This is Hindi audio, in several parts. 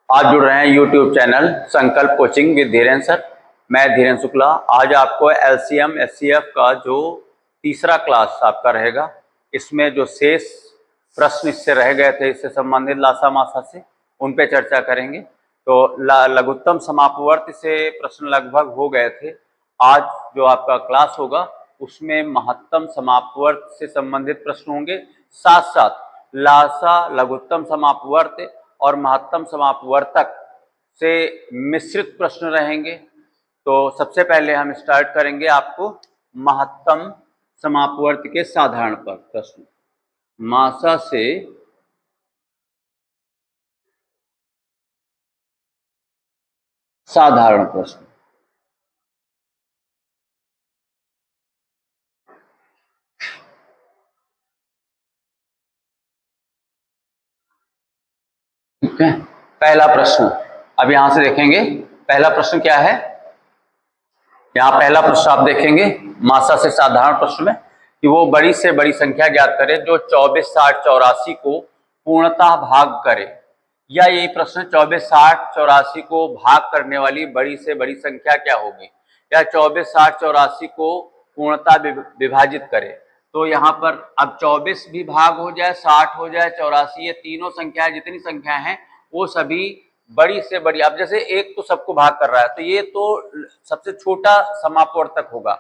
आज जुड़ रहे हैं यूट्यूब चैनल संकल्प कोचिंग विद धीरेन सर। मैं धीरेन शुक्ला। आज आपको एलसीएम एचसीएफ का जो तीसरा क्लास आपका रहेगा, इसमें जो शेष प्रश्न इससे रह गए थे, इससे संबंधित लासा मासा से, उन पे चर्चा करेंगे। तो लघुत्तम समापवर्त से प्रश्न लगभग हो गए थे। आज जो आपका क्लास होगा उसमें महत्तम समापवर्त से संबंधित प्रश्न होंगे, साथ साथ लासा, लघुत्तम समापवर्त और महत्तम समापवर्तक से मिश्रित प्रश्न रहेंगे। तो सबसे पहले हम स्टार्ट करेंगे आपको महत्तम समापवर्त के साधारण पर प्रश्न, मासा से साधारण प्रश्न। ठीक है, पहला प्रश्न अब यहां से देखेंगे। पहला प्रश्न क्या है, यहाँ पहला प्रश्न आप देखेंगे मासा से साधारण प्रश्न में कि वो बड़ी से बड़ी संख्या ज्ञात करे जो 24, 60, 84 को पूर्णतः भाग करे। या ये प्रश्न 24, 60, 84 को भाग करने वाली बड़ी से बड़ी संख्या क्या होगी, या 24, 60, 84 को पूर्णतः विभाजित करे। तो यहाँ पर अब 24 भी भाग हो जाए, 60 हो जाए, 84, ये तीनों संख्याएं जितनी संख्या हैं वो सभी बड़ी से बड़ी। अब जैसे एक तो सबको भाग कर रहा है तो ये तो सबसे छोटा समापवर्तक होगा।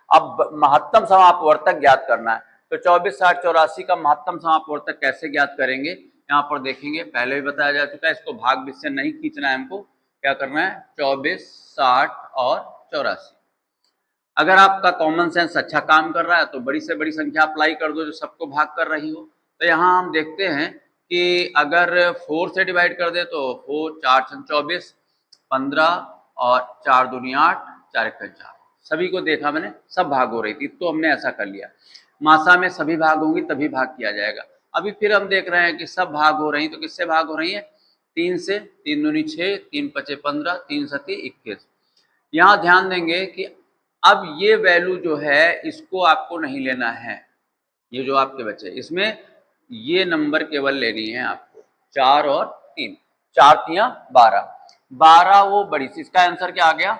अब महत्तम समापवर्तक ज्ञात करना है तो 24, 60, 84 का महत्तम समापवर्तक कैसे ज्ञात करेंगे, यहाँ पर देखेंगे। पहले भी बताया जा चुका है, इसको भाग बीच से नहीं खींचना है, हमको क्या करना है 24, 60 और 84। अगर आपका कॉमन सेंस अच्छा काम कर रहा है तो बड़ी से बड़ी संख्या अप्लाई कर दो जो सबको भाग कर रही हो। तो यहाँ हम देखते हैं कि अगर 4 से डिवाइड कर दे तो 4, 4 छन 24, 15 और 4 दूनी 8, 4 एक 4। सभी को देखा मैंने, सब भाग हो रही थी तो हमने ऐसा कर लिया। मासा में सभी भाग होंगी तभी भाग किया जाएगा। अभी फिर हम देख रहे हैं कि सब भाग हो रही, तो किससे भाग हो रही है, 3 से। 3 दूनी 6, 3 पचे 15, 3 सती 21। यहाँ ध्यान देंगे कि अब ये वैल्यू जो है इसको आपको नहीं लेना है, ये जो आपके बच्चे इसमें ये नंबर केवल लेनी है आपको 4 और 3। 4 तिया 12, 12 वो बड़ी सी। इसका आंसर क्या आ गया,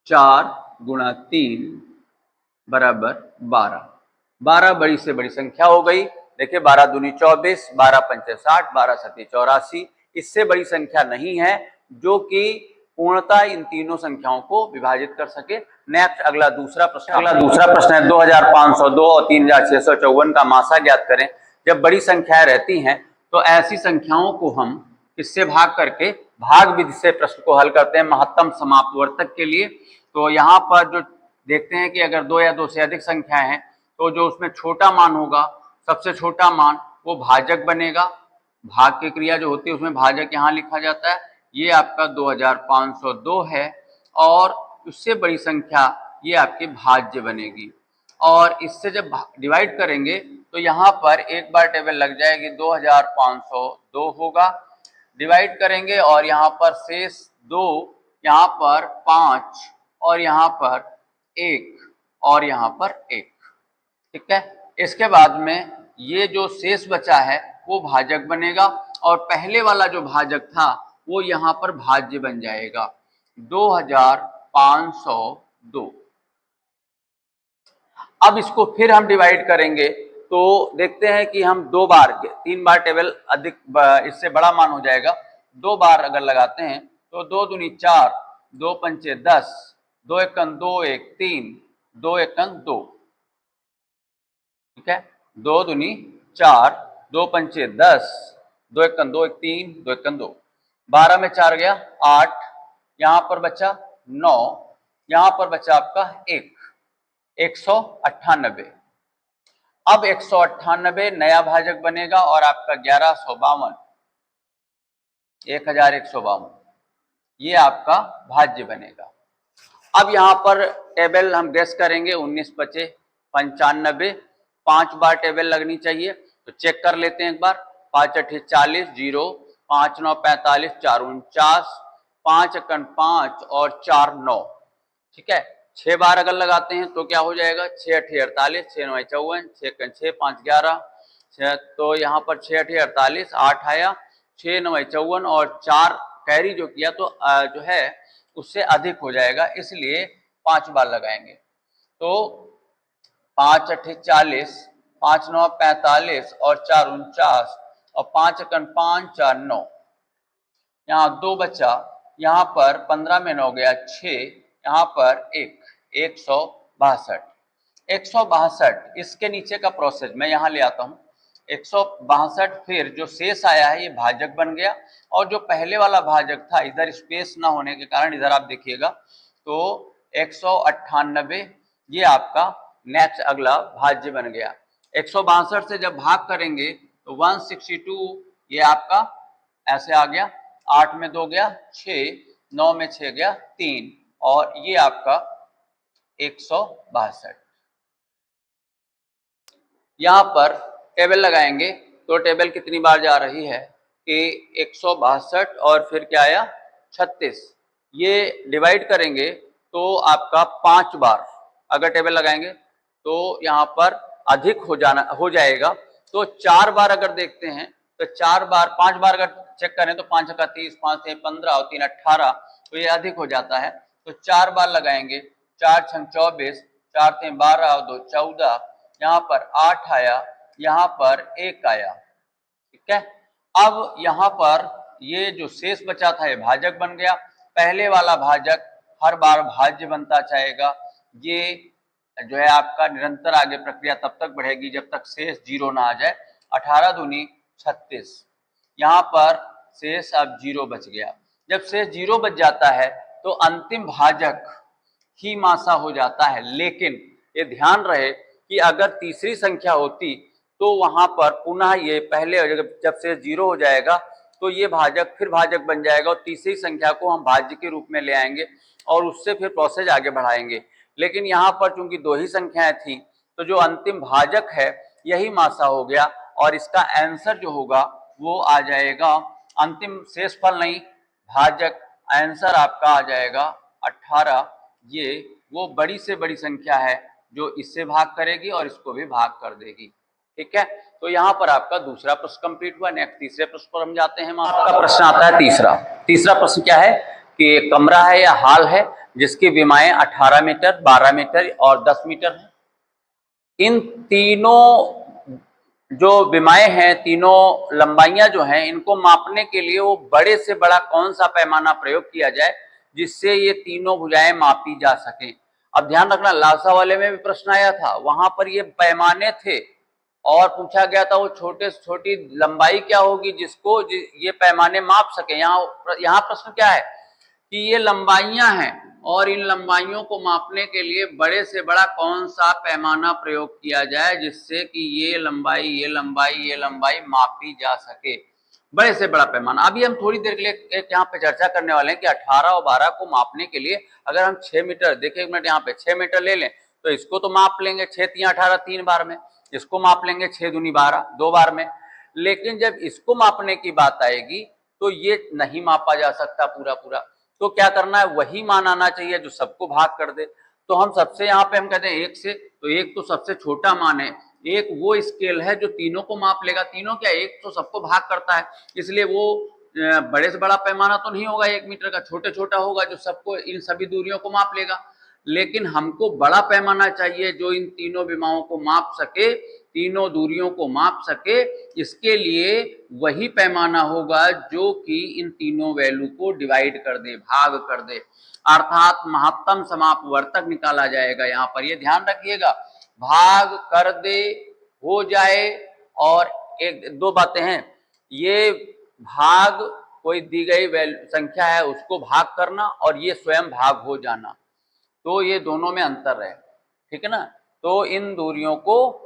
4 गुणा 3 बराबर 12। 12 बड़ी से बड़ी संख्या हो गई। देखिए 12 दूनी 24, 12 पंचे 60, 12 सती 84। इससे बड़ी संख्या नहीं है जो कि पूर्णतः इन तीनों संख्याओं को विभाजित कर सके। नेक्स्ट अगला दूसरा प्रश्न है 2502 और 3654 का मासा ज्ञात करें। जब बड़ी संख्याएं रहती हैं तो ऐसी संख्याओं को हम किससे भाग करके भाग विधि से प्रश्न को हल करते हैं महत्तम समापवर्तक के लिए। तो यहाँ पर जो देखते हैं कि अगर 2 या 2 से अधिक संख्याएं हैं तो जो उसमें छोटा मान होगा, सबसे छोटा मान वो भाजक बनेगा। भाग की क्रिया जो होती है उसमें भाजक यहाँ लिखा जाता है। ये आपका 2502 है और उससे बड़ी संख्या ये आपकी भाज्य बनेगी। और इससे जब डिवाइड करेंगे तो यहाँ पर एक बार टेबल लग जाएगी, 2502 होगा। डिवाइड करेंगे और यहाँ पर शेष 2, यहाँ पर 5 और यहाँ पर 1 और यहाँ पर 1। ठीक है, इसके बाद में ये जो शेष बचा है वो भाजक बनेगा और पहले वाला जो भाजक था वो यहाँ पर भाज्य बन जाएगा 2502। अब इसको फिर हम डिवाइड करेंगे तो देखते हैं कि हम 2 बार 3 बार टेबल अधिक इससे बड़ा मान हो जाएगा। 2 बार अगर लगाते हैं तो 2 दूनी 4, 2 पंचे 10, 2 एकन 2 1 3, 2 एकन 2। ठीक है, 2 दूनी 4, 2 पंचे 10, 2 एकन 2 1 3, 2 एकन 2। 12 में 4 गया 8, यहाँ पर बचा 9, यहाँ पर बचा आपका 1, 198। अब 198 नया भाजक बनेगा और आपका 1152, 1152 ये आपका भाज्य बनेगा। अब यहाँ पर टेबल हम गेस करेंगे 19 बचे 95, 5 बार टेबल लगनी चाहिए तो चेक कर लेते हैं एक बार। 5 अठे 40, 0, 5 9 45, 4 49, 5 एकन 5 और 4 9। ठीक है, 6 बार अगर लगाते हैं तो क्या हो जाएगा, 6 अठे 48, 6 9 54, 6 एकन 6, 5 11, तो यहाँ पर 6 8 48, 8 आया, 6 9 54 और 4 कैरी जो किया तो जो है उससे अधिक हो जाएगा, इसलिए 5 बार लगाएंगे। तो 5 8 40, 5 9 45 और 4 49 और 5 1 5 4 9, यहाँ 2 बचा, यहाँ पर 15 में 9 गया 6, यहाँ पर 162। 162 इसके नीचे का प्रोसेस मैं यहाँ ले आता हूँ। 162 फिर जो शेष आया है ये भाजक बन गया, और जो पहले वाला भाजक था इधर स्पेस ना होने के कारण इधर आप देखिएगा तो 198 ये आपका नेक्स्ट अगला भाज्य बन गया। 162 से जब भाग करेंगे तो 162 ये आपका ऐसे आ गया, 8 में 2 गया 6, 9 में 6 गया 3 और ये आपका 162। यहाँ पर टेबल लगाएंगे तो टेबल कितनी बार जा रही है कि 162 और फिर क्या आया 36, ये डिवाइड करेंगे तो आपका 5 बार अगर टेबल लगाएंगे तो यहाँ पर अधिक हो जाएगा। तो 4 बार अगर देखते हैं तो 4 बार 5 बार अगर चेक करें तो 5 का 30, 5 से 15 और 3 18, तो ये अधिक हो जाता है। तो 4 बार लगाएंगे, 4 6 24, 4 3 12 और 2 14, यहाँ पर 8 आया, यहाँ पर 1 आया, ठीक है। अब यहाँ पर ये जो शेष बचा था ये भाजक बन गया। पहले वाला भाजक हर बार भाज्य बनता जाएगा, ये जो है आपका निरंतर आगे प्रक्रिया तब तक बढ़ेगी जब तक शेष 0 ना आ जाए। 18 दूनी 36, यहाँ पर शेष अब 0 बच गया। जब शेष 0 बच जाता है तो अंतिम भाजक ही मासा हो जाता है, लेकिन ये ध्यान रहे कि अगर तीसरी संख्या होती तो वहां पर पुनः ये पहले जब से 0 हो जाएगा तो ये भाजक फिर भाजक बन जाएगा और तीसरी संख्या को हम भाज्य के रूप में ले आएंगे और उससे फिर प्रोसेस आगे बढ़ाएंगे। लेकिन यहाँ पर चूंकि 2 ही संख्याएं थी तो जो अंतिम भाजक है यही मासा हो गया और इसका आंसर जो होगा वो आ जाएगा, अंतिम शेषफल नहीं भाजक, आंसर आपका आ जाएगा 18। ये वो बड़ी से बड़ी संख्या है जो इससे भाग करेगी और इसको भी भाग कर देगी, ठीक है। तो यहाँ पर आपका दूसरा प्रश्न कंप्लीट हुआ। नेक्स्ट तीसरे प्रश्न पर हम जाते हैं। आपका प्रश्न आता है तीसरा प्रश्न क्या है कि एक कमरा है या हॉल है जिसकी विमाएं 18 मीटर, 12 मीटर और 10 मीटर है। इन तीनों जो विमाएं हैं, तीनों लंबाइयां जो हैं, इनको मापने के लिए वो बड़े से बड़ा कौन सा पैमाना प्रयोग किया जाए जिससे ये तीनों भुजाएं मापी जा सकें। अब ध्यान रखना, लालसा वाले में भी प्रश्न आया था, वहां पर ये पैमाने थे और पूछा गया था वो छोटे से छोटी लंबाई क्या होगी जिसको ये पैमाने माप सके। यहाँ प्रश्न क्या है कि ये लंबाइयां हैं और इन लंबाइयों को मापने के लिए बड़े से बड़ा कौन सा पैमाना प्रयोग किया जाए जिससे कि ये लंबाई मापी जा सके। बड़े से बड़ा पैमाना अभी हम थोड़ी देर के लिए एक यहाँ पे चर्चा करने वाले हैं कि 18 और 12 को मापने के लिए अगर हम 6 मीटर, देखिए 1 मिनट, यहाँ पे 6 मीटर ले लें तो इसको तो माप लेंगे 6 3 18 3 बार में, इसको माप लेंगे 6 दूनी 12 2 बार में। लेकिन जब इसको मापने की बात आएगी तो ये नहीं मापा जा सकता पूरा पूरा, तो क्या करना है, वही मान आना चाहिए जो सबको भाग कर दे। तो हम सबसे यहाँ पे हम कहते हैं 1 से, तो 1 तो सबसे छोटा मान है, 1 वो स्केल है जो तीनों को माप लेगा। तीनों क्या, 1 तो सबको भाग करता है, इसलिए वो बड़े से बड़ा पैमाना तो नहीं होगा 1 मीटर का, छोटे छोटा होगा जो सबको इन सभी दूरियों को माप लेगा। लेकिन हमको बड़ा पैमाना चाहिए जो इन तीनों विमाओं को माप सके, तीनों दूरियों को माप सके। इसके लिए वही पैमाना होगा जो कि इन तीनों वैल्यू को डिवाइड कर दे, भाग कर दे, अर्थात महत्तम समापवर्तक निकाला जाएगा। यहाँ पर ये ध्यान रखिएगा, भाग कर दे हो जाए, और एक दो बातें हैं, ये भाग कोई दी गई संख्या है उसको भाग करना और ये स्वयं भाग हो जाना, तो ये दोनों में अंतर है, ठीक है ना। तो इन दूरियों को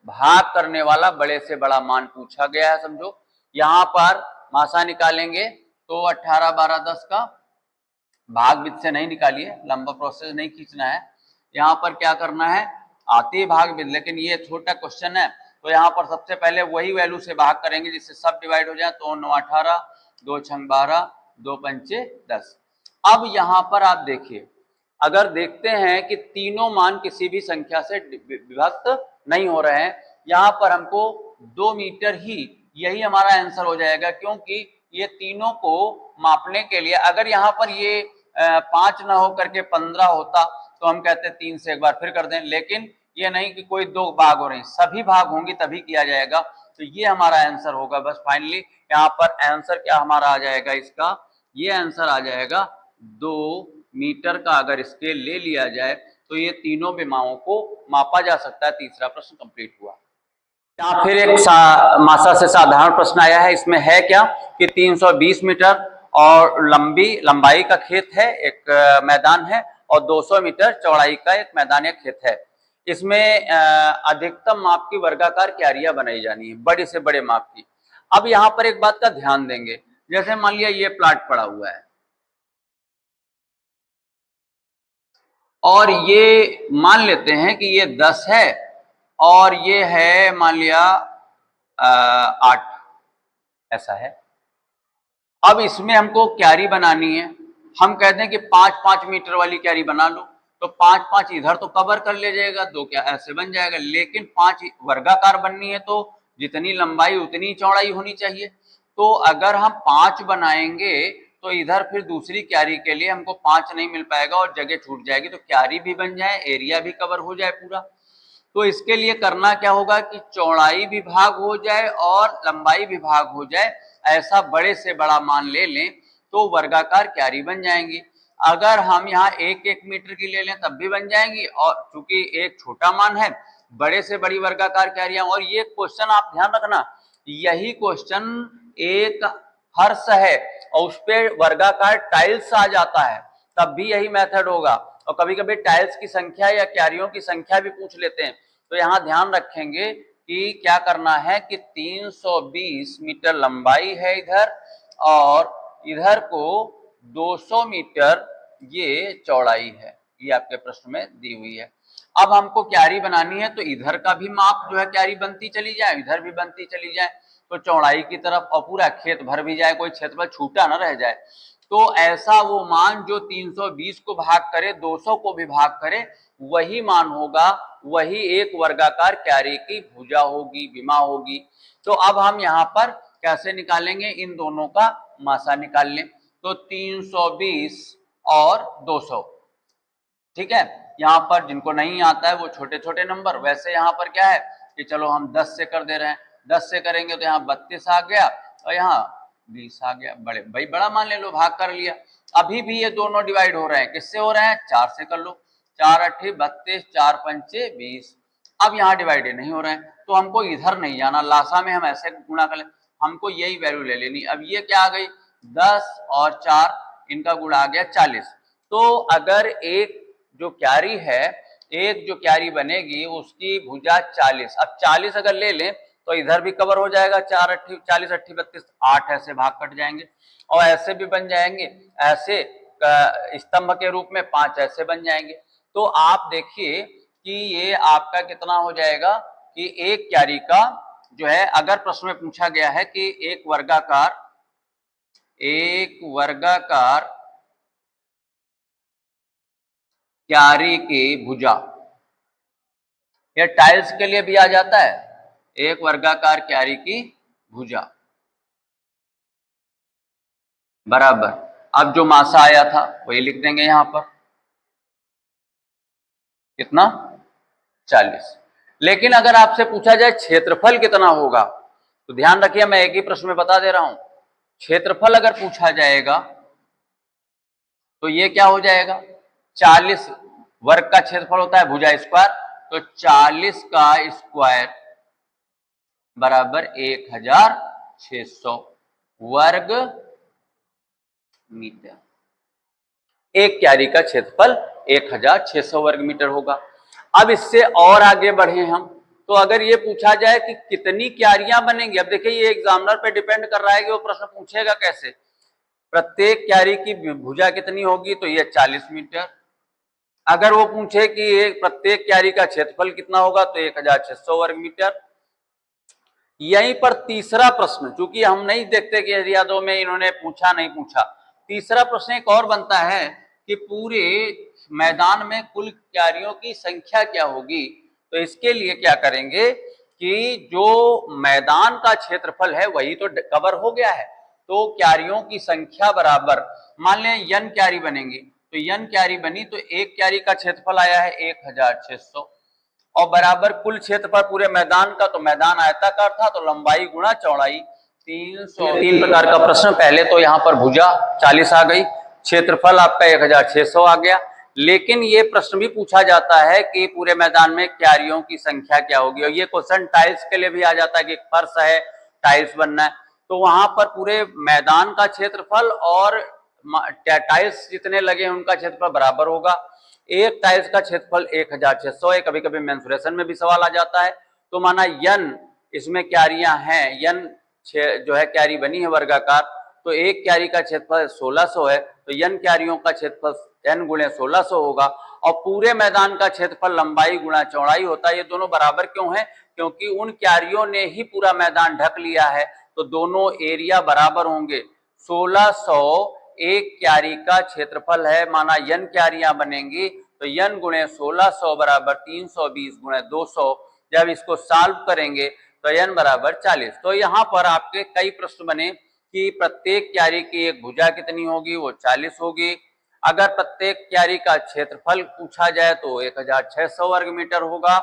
भाग करने वाला बड़े से बड़ा मान पूछा गया है, समझो। यहाँ पर मासा निकालेंगे तो 18 12 10 का भाग विधि से नहीं निकालिए, लंबा प्रोसेस नहीं खींचना है। यहाँ पर क्या करना है, आती भाग विधि, लेकिन ये छोटा क्वेश्चन है तो यहाँ पर सबसे पहले वही वैल्यू से भाग करेंगे जिससे सब डिवाइड हो जाए। तो 9 18, 2 6 12, 2 5 10। अब यहाँ पर आप देखिए, अगर देखते हैं कि तीनों मान किसी भी संख्या से विभक्त नहीं हो रहे हैं, यहाँ पर हमको 2 मीटर ही, यही हमारा आंसर हो जाएगा, क्योंकि ये तीनों को मापने के लिए अगर यहाँ पर ये 5 ना हो करके 15 होता तो हम कहते 3 से एक बार फिर कर दें, लेकिन ये नहीं कि कोई 2 भाग हो रहे हैं, सभी भाग होंगी तभी किया जाएगा। तो ये हमारा आंसर होगा। बस फाइनली यहाँ पर आंसर क्या हमारा आ जाएगा इसका, ये आंसर आ जाएगा 2 मीटर का अगर स्केल ले लिया जाए तो ये तीनों विमाओं को मापा जा सकता है। तीसरा प्रश्न कंप्लीट हुआ। यहाँ फिर एक मासा से साधारण प्रश्न आया है। इसमें है क्या कि 320 मीटर और लंबाई का खेत है, एक मैदान है, और 200 मीटर चौड़ाई का एक मैदान या खेत है। इसमें अधिकतम माप की वर्गाकार क्यारियां बनाई जानी है, बड़े से बड़े माप की। अब यहाँ पर एक बात का ध्यान देंगे, जैसे मान लिया ये प्लाट पड़ा हुआ है और ये मान लेते हैं कि ये 10 है और ये है मान लिया 8, ऐसा है। अब इसमें हमको क्यारी बनानी है, हम कहते हैं कि 5-5 मीटर वाली क्यारी बना लो, तो 5-5 इधर तो कवर कर ले जाएगा, 2 क्या ऐसे बन जाएगा, लेकिन 5 वर्गाकार बननी है तो जितनी लंबाई उतनी चौड़ाई होनी चाहिए। तो अगर हम 5 बनाएंगे तो इधर फिर दूसरी क्यारी के लिए हमको 5 नहीं मिल पाएगा और जगह छूट जाएगी, तो क्यारी भी बन जाए, एरिया भी कवर हो जाए पूरा। तो इसके लिए करना क्या होगा कि चौड़ाई भी भाग हो जाए और लंबाई भी भाग हो जाए, ऐसा बड़े से बड़ा मान ले लें तो वर्गाकार क्यारी बन जाएंगी। अगर हम यहाँ 1-1 मीटर की ले लें तब भी बन जाएंगी, और चूंकि एक छोटा मान है, बड़े से बड़ी वर्गाकार क्यारियां। और ये क्वेश्चन आप ध्यान रखना, यही क्वेश्चन एक हर्ष है और उस पर वर्गाकार टाइल्स आ जाता है तब भी यही मेथड होगा, और कभी कभी टाइल्स की संख्या या क्यारियों की संख्या भी पूछ लेते हैं। तो यहाँ ध्यान रखेंगे कि क्या करना है कि 320 मीटर लंबाई है इधर और इधर को 200 मीटर ये चौड़ाई है, ये आपके प्रश्न में दी हुई है। अब हमको क्यारी बनानी है तो इधर का भी माप जो है क्यारी बनती चली जाए, इधर भी बनती चली जाए, तो चौड़ाई की तरफ और पूरा खेत भर भी जाए, कोई क्षेत्रफल छूटा ना रह जाए। तो ऐसा वो मान जो 320 को भाग करे, 200 को भी भाग करे, वही मान होगा, वही एक वर्गाकार क्यारी की भुजा होगी, विमा होगी। तो अब हम यहाँ पर कैसे निकालेंगे, इन दोनों का मासा निकाल लें। तो 320 और 200, ठीक है। यहाँ पर जिनको नहीं आता है वो छोटे छोटे नंबर, वैसे यहाँ पर क्या है कि चलो हम 10 से कर दे रहे हैं, 10 से करेंगे तो यहाँ 32 आ गया और यहाँ 20 आ गया। बड़े भाई बड़ा मान ले लो, भाग कर लिया। अभी भी ये दोनों डिवाइड हो रहे हैं, किससे हो रहे हैं, 4 से कर लो, 4 8 32, 4 5 20। अब यहाँ डिवाइड नहीं हो रहे हैं तो हमको इधर नहीं जाना, लासा में हम ऐसे गुणा कर ले, हमको यही वैल्यू ले लेनी। अब ये क्या आ गई, 10 और 4 इनका गुणा आ गया 40। तो अगर एक जो क्यारी है, एक जो क्यारी बनेगी उसकी भुजा 40, अब 40 अगर ले लें तो इधर भी कवर हो जाएगा, 4 8 40 8 32, 8 ऐसे भाग कट जाएंगे और ऐसे भी बन जाएंगे, ऐसे स्तंभ के रूप में 5 ऐसे बन जाएंगे। तो आप देखिए कि ये आपका कितना हो जाएगा कि एक क्यारी का जो है, अगर प्रश्न में पूछा गया है कि एक वर्गाकार क्यारी की भुजा, यह टाइल्स के लिए भी आ जाता है, एक वर्गाकार क्यारी की भुजा बराबर, अब जो मासा आया था वही लिख देंगे यहां पर, कितना 40। लेकिन अगर आपसे पूछा जाए क्षेत्रफल कितना होगा, तो ध्यान रखिए मैं एक ही प्रश्न में बता दे रहा हूं, क्षेत्रफल अगर पूछा जाएगा तो ये क्या हो जाएगा, 40 वर्ग का क्षेत्रफल होता है भुजा स्क्वायर, तो 40 का स्क्वायर बराबर 1600 वर्ग मीटर। एक क्यारी का क्षेत्रफल 1600 वर्ग मीटर होगा। अब इससे और आगे बढ़े हम, तो अगर ये पूछा जाए कि कितनी क्यारियां बनेंगी, अब देखिए ये एग्जामिनर पे डिपेंड कर रहा है कि वो प्रश्न पूछेगा कैसे। प्रत्येक क्यारी की भुजा कितनी होगी, तो ये 40 मीटर। अगर वो पूछे कि प्रत्येक क्यारी का क्षेत्रफल कितना होगा, तो 1600 वर्ग मीटर। यहीं पर तीसरा प्रश्न, चूंकि हम नहीं देखते कि यादों में इन्होंने पूछा नहीं पूछा, तीसरा प्रश्न एक और बनता है कि पूरे मैदान में कुल क्यारियों की संख्या क्या होगी। तो इसके लिए क्या करेंगे कि जो मैदान का क्षेत्रफल है वही तो कवर हो गया है, तो क्यारियों की संख्या बराबर, मान लें n क्यारी बनेंगी, तो n क्यारी बनी तो एक क्यारी का क्षेत्रफल आया है 1600 और बराबर कुल क्षेत्रफल पूरे मैदान का, तो मैदान आयताकार था तो लंबाई गुणा चौड़ाई 300। तीन प्रकार का प्रश्न, पहले तो यहाँ पर भुजा 40 आ गई, क्षेत्रफल आपका 1600 आ गया, लेकिन ये प्रश्न भी पूछा जाता है कि पूरे मैदान में क्यारियों की संख्या क्या होगी, और ये क्वेश्चन टाइल्स के लिए भी आ जाता है कि फर्श है, टाइल्स बनना है, तो वहां पर पूरे मैदान का क्षेत्रफल और टाइल्स जितने लगे हैं उनका क्षेत्रफल बराबर होगा। एक टाइल्स का क्षेत्रफल 1600 है, कभी कभी मेंसुरेशन में भी सवाल आ जाता है, तो माना n इसमें क्यारियां हैं, n जो है क्यारी बनी है वर्गाकार, तो एक क्यारी का क्षेत्रफल 1600 है, तो n क्यारियों का क्षेत्रफल n गुणे 1600 होगा, और पूरे मैदान का क्षेत्रफल लंबाई गुणा चौड़ाई होता है। ये दोनों बराबर क्यों है? क्योंकि उन क्यारियों ने ही पूरा मैदान ढक लिया है, तो दोनों एरिया बराबर होंगे। 1600 एक क्यारी का क्षेत्रफल है, माना n क्यारियां बनेंगी, तो n गुणे 1600 बराबर 320 गुणे 200। जब इसको सॉल्व करेंगे तो n बराबर 40। तो यहाँ पर आपके कई प्रश्न बने कि प्रत्येक क्यारी की एक भुजा कितनी होगी, वो 40 होगी। अगर प्रत्येक क्यारी का क्षेत्रफल पूछा जाए तो 1600 वर्ग मीटर होगा,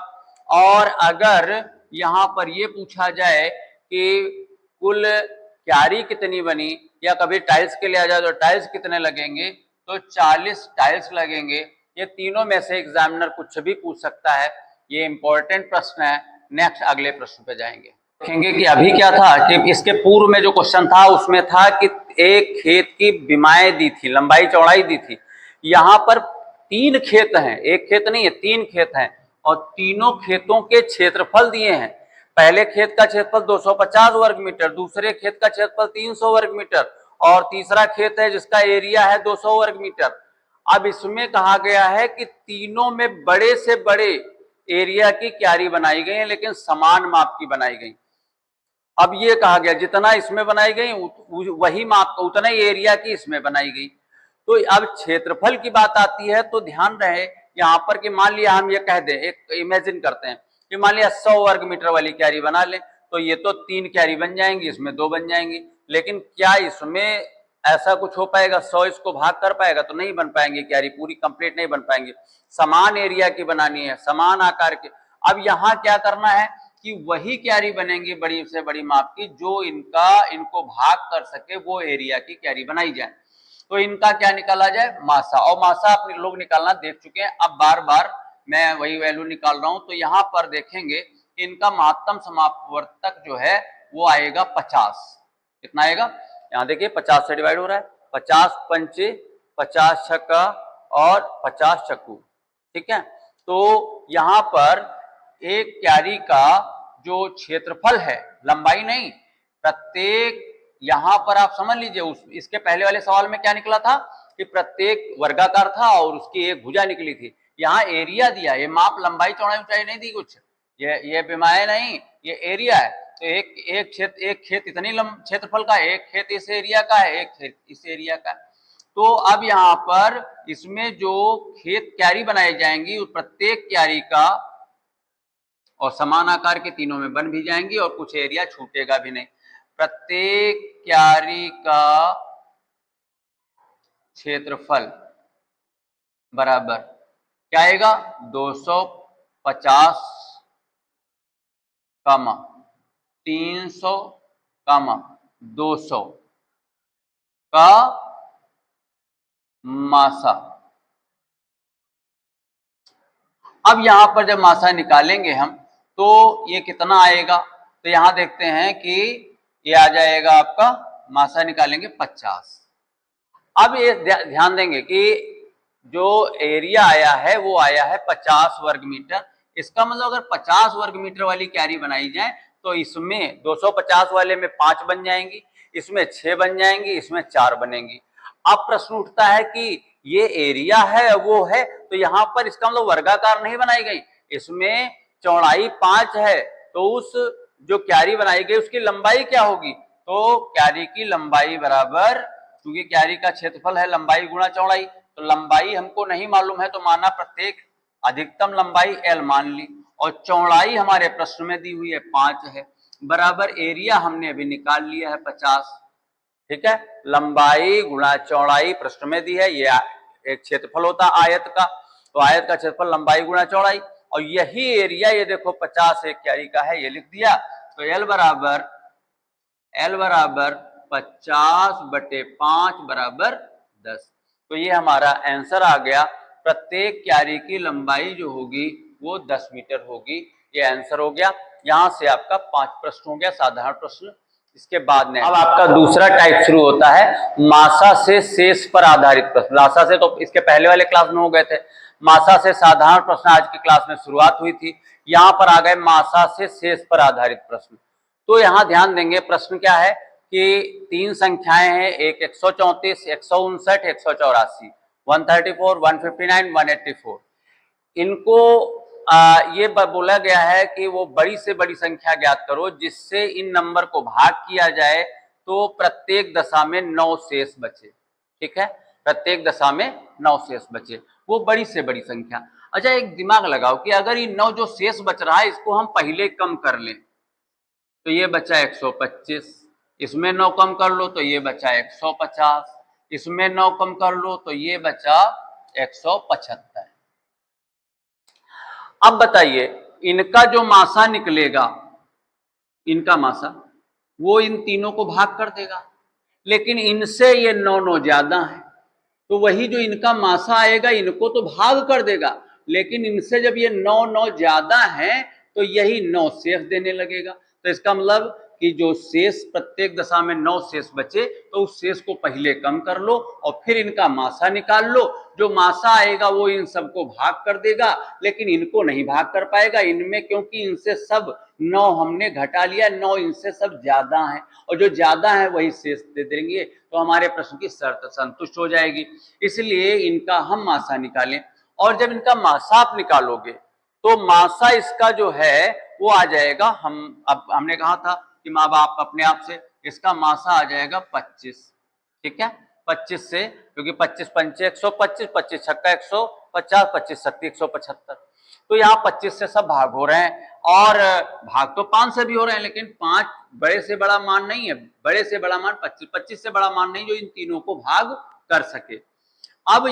और अगर यहाँ पर ये पूछा जाए कि कुल क्यारी कितनी बनी, या कभी टाइल्स के लिए आ जाए तो टाइल्स कितने लगेंगे, तो 40 टाइल्स लगेंगे। ये तीनों में से एग्जामिनर कुछ भी पूछ सकता है, ये इंपॉर्टेंट प्रश्न है। नेक्स्ट अगले प्रश्न पे जाएंगे, देखेंगे कि अभी क्या था कि इसके पूर्व में जो क्वेश्चन था उसमें था कि एक खेत की विमाएं दी थी, लंबाई चौड़ाई दी थी। यहाँ पर 3 खेत हैं, एक खेत नहीं है, 3 खेत हैं, और तीनों खेतों के क्षेत्रफल दिए हैं। पहले खेत का क्षेत्रफल 250 वर्ग मीटर, दूसरे खेत का क्षेत्रफल 300 वर्ग मीटर, और तीसरा खेत है जिसका एरिया है 200 वर्ग मीटर। अब इसमें कहा गया है कि तीनों में बड़े से बड़े एरिया की क्यारी बनाई गई है, लेकिन समान माप की बनाई गई। अब ये कहा गया जितना इसमें बनाई गई वही माप उतना ही एरिया की इसमें बनाई गई। तो अब क्षेत्रफल की बात आती है तो ध्यान रहे यहाँ पर कि मान लिया हम ये कह दें, एक इमेजिन करते हैं कि मान लिया 100 वर्ग मीटर वाली क्यारी बना लें, तो ये तो 3 क्यारी बन जाएंगी, इसमें 2 बन जाएंगी, लेकिन क्या इसमें ऐसा कुछ हो पाएगा 100 इसको भाग कर पाएगा? तो नहीं बन पाएंगे, क्यारी पूरी कंप्लीट नहीं बन पाएंगे। समान एरिया की बनानी है, समान आकार के। अब यहाँ क्या करना है कि वही क्यारी बनेंगी बड़ी से बड़ी माप की, जो इनको भाग कर सके, वो एरिया की क्यारी बनाई जाए। तो इनका क्या निकाला जाए? मासा। और मासा आप लोग निकालना देख चुके हैं, अब बार बार मैं वही वैल्यू निकाल रहा हूं। तो यहाँ पर देखेंगे कि इनका महत्तम समापवर्तक जो है वो आएगा 50। कितना आएगा? यहाँ देखिए 50 से डिवाइड हो रहा है, 50 पंचे 50 छक्का और 50 चक्कू, ठीक है। तो यहाँ पर एक क्यारी का जो क्षेत्रफल है, लंबाई नहीं, प्रत्येक, यहां पर आप समझ लीजिए इसके पहले वाले सवाल में क्या निकला था कि प्रत्येक वर्गाकार था और उसकी एक भुजा निकली थी। यहाँ एरिया दिया, ये माप लंबाई चौड़ाई ऊंचाई नहीं दी कुछ, ये विमाएं नहीं, ये एरिया है। तो एक खेत इतनी क्षेत्रफल का है, एक खेत इस एरिया का है, एक खेत इस एरिया का है। तो अब यहाँ पर इसमें जो खेत क्यारी बनाई जाएंगी प्रत्येक क्यारी का, और समान आकार के तीनों में बन भी जाएंगी और कुछ एरिया छूटेगा भी नहीं। प्रत्येक क्यारी का क्षेत्रफल बराबर क्या आएगा? 250 कमा 300 कमा 200 का मासा। अब यहां पर जब मासा निकालेंगे हम तो ये कितना आएगा? तो यहां देखते हैं कि ये आ जाएगा आपका, मासा निकालेंगे 50। अब ये ध्यान देंगे कि जो एरिया आया है वो आया है 50 वर्ग मीटर। इसका मतलब अगर 50 वर्ग मीटर वाली क्यारी बनाई जाए तो इसमें 250 वाले में 5 बन जाएंगी, इसमें 6 बन जाएंगी, इसमें 4 बनेंगी। अब प्रश्न उठता है कि ये एरिया है वो है, तो यहां पर इसका मतलब वर्गाकार नहीं बनाई गई, इसमें चौड़ाई 5 है, तो उस जो क्यारी बनाई गई उसकी लंबाई क्या होगी? तो क्यारी की लंबाई बराबर, क्योंकि क्यारी का क्षेत्रफल है लंबाई गुणा चौड़ाई, तो लंबाई हमको नहीं मालूम है तो माना प्रत्येक अधिकतम लंबाई L मान ली, और चौड़ाई हमारे प्रश्न में दी हुई है 5 है, बराबर एरिया हमने अभी निकाल लिया है 50। ठीक है, लंबाई गुणा चौड़ाई प्रश्न में दी है, ये एक क्षेत्रफल होता है आयत का, तो आयत का क्षेत्रफल लंबाई गुणा चौड़ाई, और यही एरिया ये देखो 50 एक क्यारी का है, ये लिख दिया। तो L बराबर 50/5 बराबर 10। तो ये हमारा आंसर आ गया, प्रत्येक क्यारी की लंबाई जो होगी वो 10 मीटर होगी। ये आंसर हो गया। यहां से आपका 5 प्रश्न हो गया, साधारण प्रश्न। इसके बाद में अब आपका दूसरा टाइप शुरू होता है, मासा से शेष पर आधारित प्रश्न। मासा से तो इसके पहले वाले क्लास में हो गए थे, मासा से साधारण प्रश्न आज की क्लास में शुरुआत हुई थी, यहां पर आ गए मासा से शेष पर आधारित प्रश्न। तो यहां ध्यान देंगे, प्रश्न क्या है कि 3 संख्याएं हैं, एक 134, 159, 184, 134, 159, 184। इनको ये बोला गया है कि वो बड़ी से बड़ी संख्या ज्ञात करो जिससे इन नंबर को भाग किया जाए तो प्रत्येक दशा में 9 शेष बचे। ठीक है, प्रत्येक दशा में 9 शेष बचे, वो बड़ी से बड़ी संख्या। अच्छा, एक दिमाग लगाओ कि अगर ये 9 जो शेष बच रहा है इसको हम पहले कम कर लें तो ये बचा 125, इसमें 9 कम कर लो तो ये बचा 150, इसमें 9 कम कर लो तो ये बचा 175। अब बताइए, इनका जो मासा निकलेगा, इनका मासा वो इन तीनों को भाग कर देगा, लेकिन इनसे ये 9 ज्यादा है, तो वही जो इनका मासा आएगा इनको तो भाग कर देगा, लेकिन इनसे जब ये 9 ज्यादा है तो यही 9 शेष देने लगेगा। तो इसका मतलब कि जो शेष प्रत्येक दशा में 9 शेष बचे तो उस शेष को पहले कम कर लो और फिर इनका मासा निकाल लो। जो मासा आएगा वो इन सबको भाग कर देगा, लेकिन इनको नहीं भाग कर पाएगा इनमें, क्योंकि इनसे सब 9 हमने घटा लिया, 9 इनसे सब ज्यादा है, और जो ज्यादा है वही शेष दे देंगे, तो हमारे प्रश्न की शर्त संतुष्ट हो जाएगी। इसलिए इनका हम मासा निकालें, और जब इनका मासा आप निकालोगे तो मासा इसका जो है वो आ जाएगा, अब हमने कहा था कि माँ बाप अपने आप से, इसका मासा आ जाएगा 25। ठीक है, 25 से, क्योंकि 25 पंचे 125, 25 छक्का 150, 25 सत्ती 175, तो यहाँ 25 से सब भाग हो रहे हैं, और भाग तो 5 से भी हो रहे हैं, लेकिन 5 बड़े से बड़ा मान नहीं है, बड़े से बड़ा मान 25, 25 से बड़ा मान नहीं जो इन तीनों को भाग कर सके। अब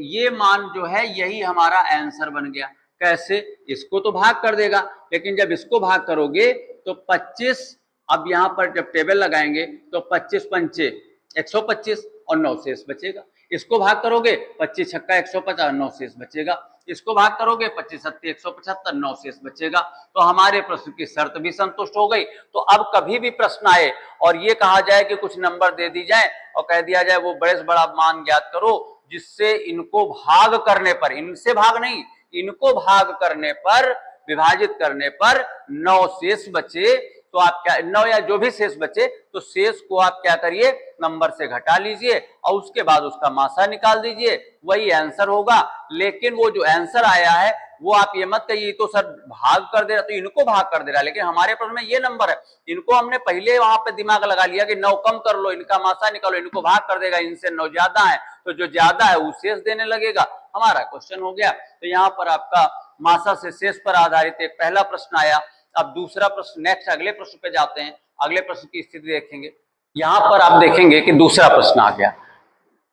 ये मान जो है यही हमारा आंसर बन गया। कैसे? इसको तो भाग कर देगा, लेकिन जब इसको भाग करोगे तो 25, अब यहां पर जब टेबल लगाएंगे तो 25 पंचे 125 और 9 शेष बचेगा। इसको भाग करोगे 25 छक्का 150, 9 शेष बचेगा। इसको भाग करोगे 25 सत्ती 175, 9 शेष बचेगा। तो हमारे प्रश्न की शर्त भी संतुष्ट हो गई। तो अब कभी भी प्रश्न आए और ये कहा जाए कि कुछ नंबर दे दी जाए और कह दिया जाए वो बड़े से बड़ा मान ज्ञात करो जिससे इनको भाग करने पर, इनसे भाग नहीं, इनको भाग करने पर, विभाजित करने पर 9 शेष बचे, तो आप क्या 9 या जो भी शेष बचे तो शेष को आप क्या करिए, नंबर से घटा लीजिए और उसके बाद उसका मासा निकाल दीजिए, वही आंसर होगा। लेकिन वो जो आंसर आया है वो आप ये मत कहिए तो सर भाग कर दे रहा, तो इनको भाग कर दे रहा, लेकिन हमारे प्रश्न में ये नंबर है, इनको हमने पहले वहां पे दिमाग लगा लिया कि 9 कम कर लो, इनका मासा निकालो, इनको भाग कर देगा, इनसे 9 ज्यादा है तो जो ज्यादा है वो शेष देने लगेगा। हमारा क्वेश्चन हो गया। तो यहाँ पर आपका मासा से शेष पर आधारित एक पहला प्रश्न आया। अब दूसरा प्रश्न, नेक्स्ट अगले प्रश्न पे जाते हैं, अगले प्रश्न की स्थिति देखेंगे। यहां पर आप देखेंगे कि दूसरा प्रश्न आ गया।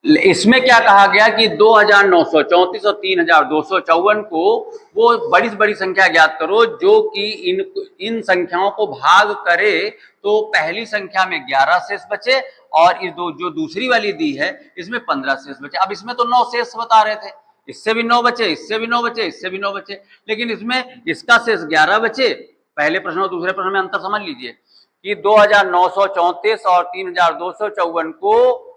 इसमें क्या कहा गया कि 2934 और 3254 को वो बड़ी से बड़ी संख्या ज्ञात करो जो कि इन संख्याओं को भाग करे तो पहली संख्या में 11 शेष बचे और इस जो दूसरी वाली दी है इसमें 15 शेष बचे। अब इसमें तो 9 शेष बता रहे थे, इससे भी 9 बचे, इससे भी 9 बचे, इससे भी 9 बचे, लेकिन इसमें इसका शेष 11 बचे। पहले प्रश्न और दूसरे प्रश्न में अंतर समझ लीजिए कि 2934 और 3254 को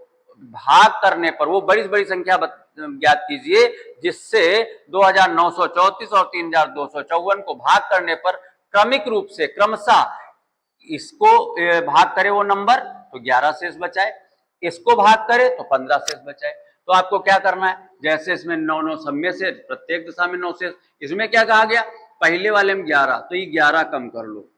भाग करने पर वो बड़ी से बड़ी संख्या ज्ञात कीजिए जिससे 2934 और 3254 को भाग करने पर क्रमिक रूप से क्रमशः इसको भाग करे वो नंबर तो 11 शेष बचाए, इसको भाग करे तो 15 शेष बचाए। तो आपको क्या करना है, जैसे इसमें 9 सब में से प्रत्येक दशा में 9 शेष, इसमें क्या कहा गया, पहले वाले में 11 तो ये 11 कम कर लो,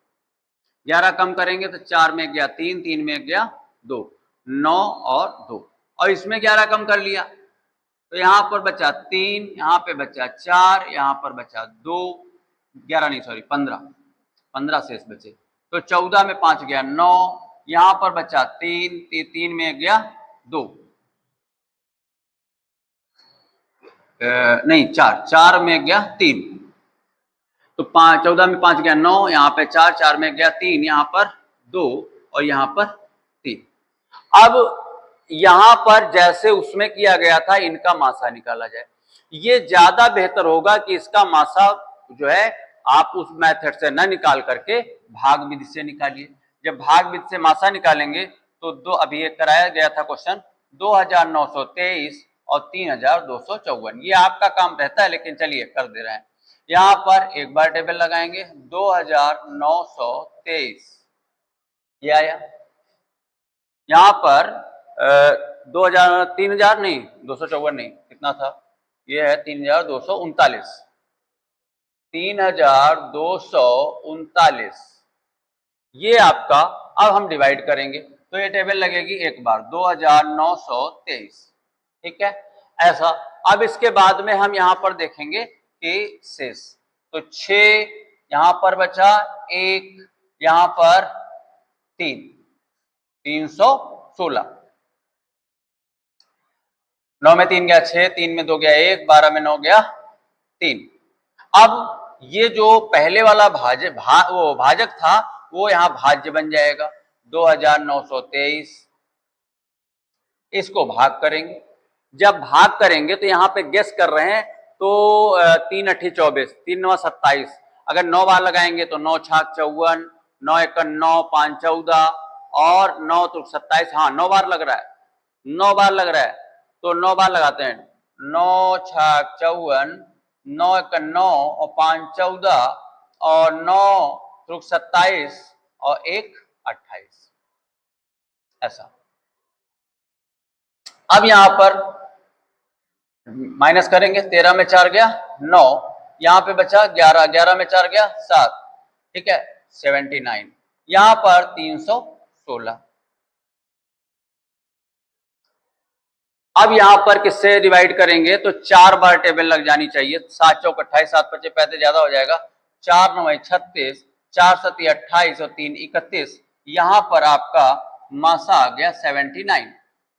11 कम करेंगे तो 4 में गया 3, 3 में गया 2, 9 और 2, और इसमें 11 कम कर लिया तो यहां पर बचा 3, यहां पे बचा 4, यहां पर बचा 2, 11 नहीं सॉरी 15 शेष बचे। तो 14 में 5 गया 9, यहां पर बचा 3, 3 में गया 2, नहीं 4, 4 में गया 3, तो 5, 14 में 5 गया 9, यहाँ पे 4, 4 में गया 3, यहाँ पर 2 और यहाँ पर 3। अब यहां पर जैसे उसमें किया गया था, इनका मासा निकाला जाए। ये ज्यादा बेहतर होगा कि इसका मासा जो है आप उस मेथड से न निकाल करके भाग विधि से निकालिए। जब भाग विधि से मासा निकालेंगे तो अभी एक कराया गया था क्वेश्चन 2923 और 3254, ये आपका काम रहता है लेकिन चलिए कर दे रहे हैं। यहां पर एक बार टेबल लगाएंगे 2923, ये आया। यहां पर 3000 नहीं 254 नहीं, कितना था, ये है 3239, 3239, ये आपका। अब हम डिवाइड करेंगे तो ये टेबल लगेगी एक बार 2923, ठीक है ऐसा। अब इसके बाद में हम यहां पर देखेंगे कि शेष, तो 6 यहां पर बचा, 1 यहां पर 3, 316, 9 में 3 गया 6, 3 में 2 गया 1, 12 में 9 गया 3। अब ये जो पहले वाला भाजक था वो यहां भाज्य बन जाएगा 2923, इसको भाग करेंगे। जब भाग करेंगे तो यहां पे गेस कर रहे हैं तो 3 8 24, 3 9 27, अगर 9 बार लगाएंगे तो 9 छाक 54, 9 1 9, 5 14 और 9 तो 27, हाँ 9 बार लग रहा है, 9 बार लग रहा है, तो 9 बार लगाते हैं। 9 छाक 54, 9 1 9 और 5 14 और 9 तो 27 और 1 28, ऐसा। अब यहां पर माइनस करेंगे, 13 में 4 गया 9, यहां पे बचा 11, 11 में 4 गया 7, ठीक है 79, यहां पर 316। अब यहां पर किससे डिवाइड करेंगे तो 4 बार टेबल लग जानी चाहिए, 7 चौक 28, 7 पचे 35 ज्यादा हो जाएगा, 4 9 36, 4 7 28 और 3 31, यहां पर आपका मासा आ गया 79।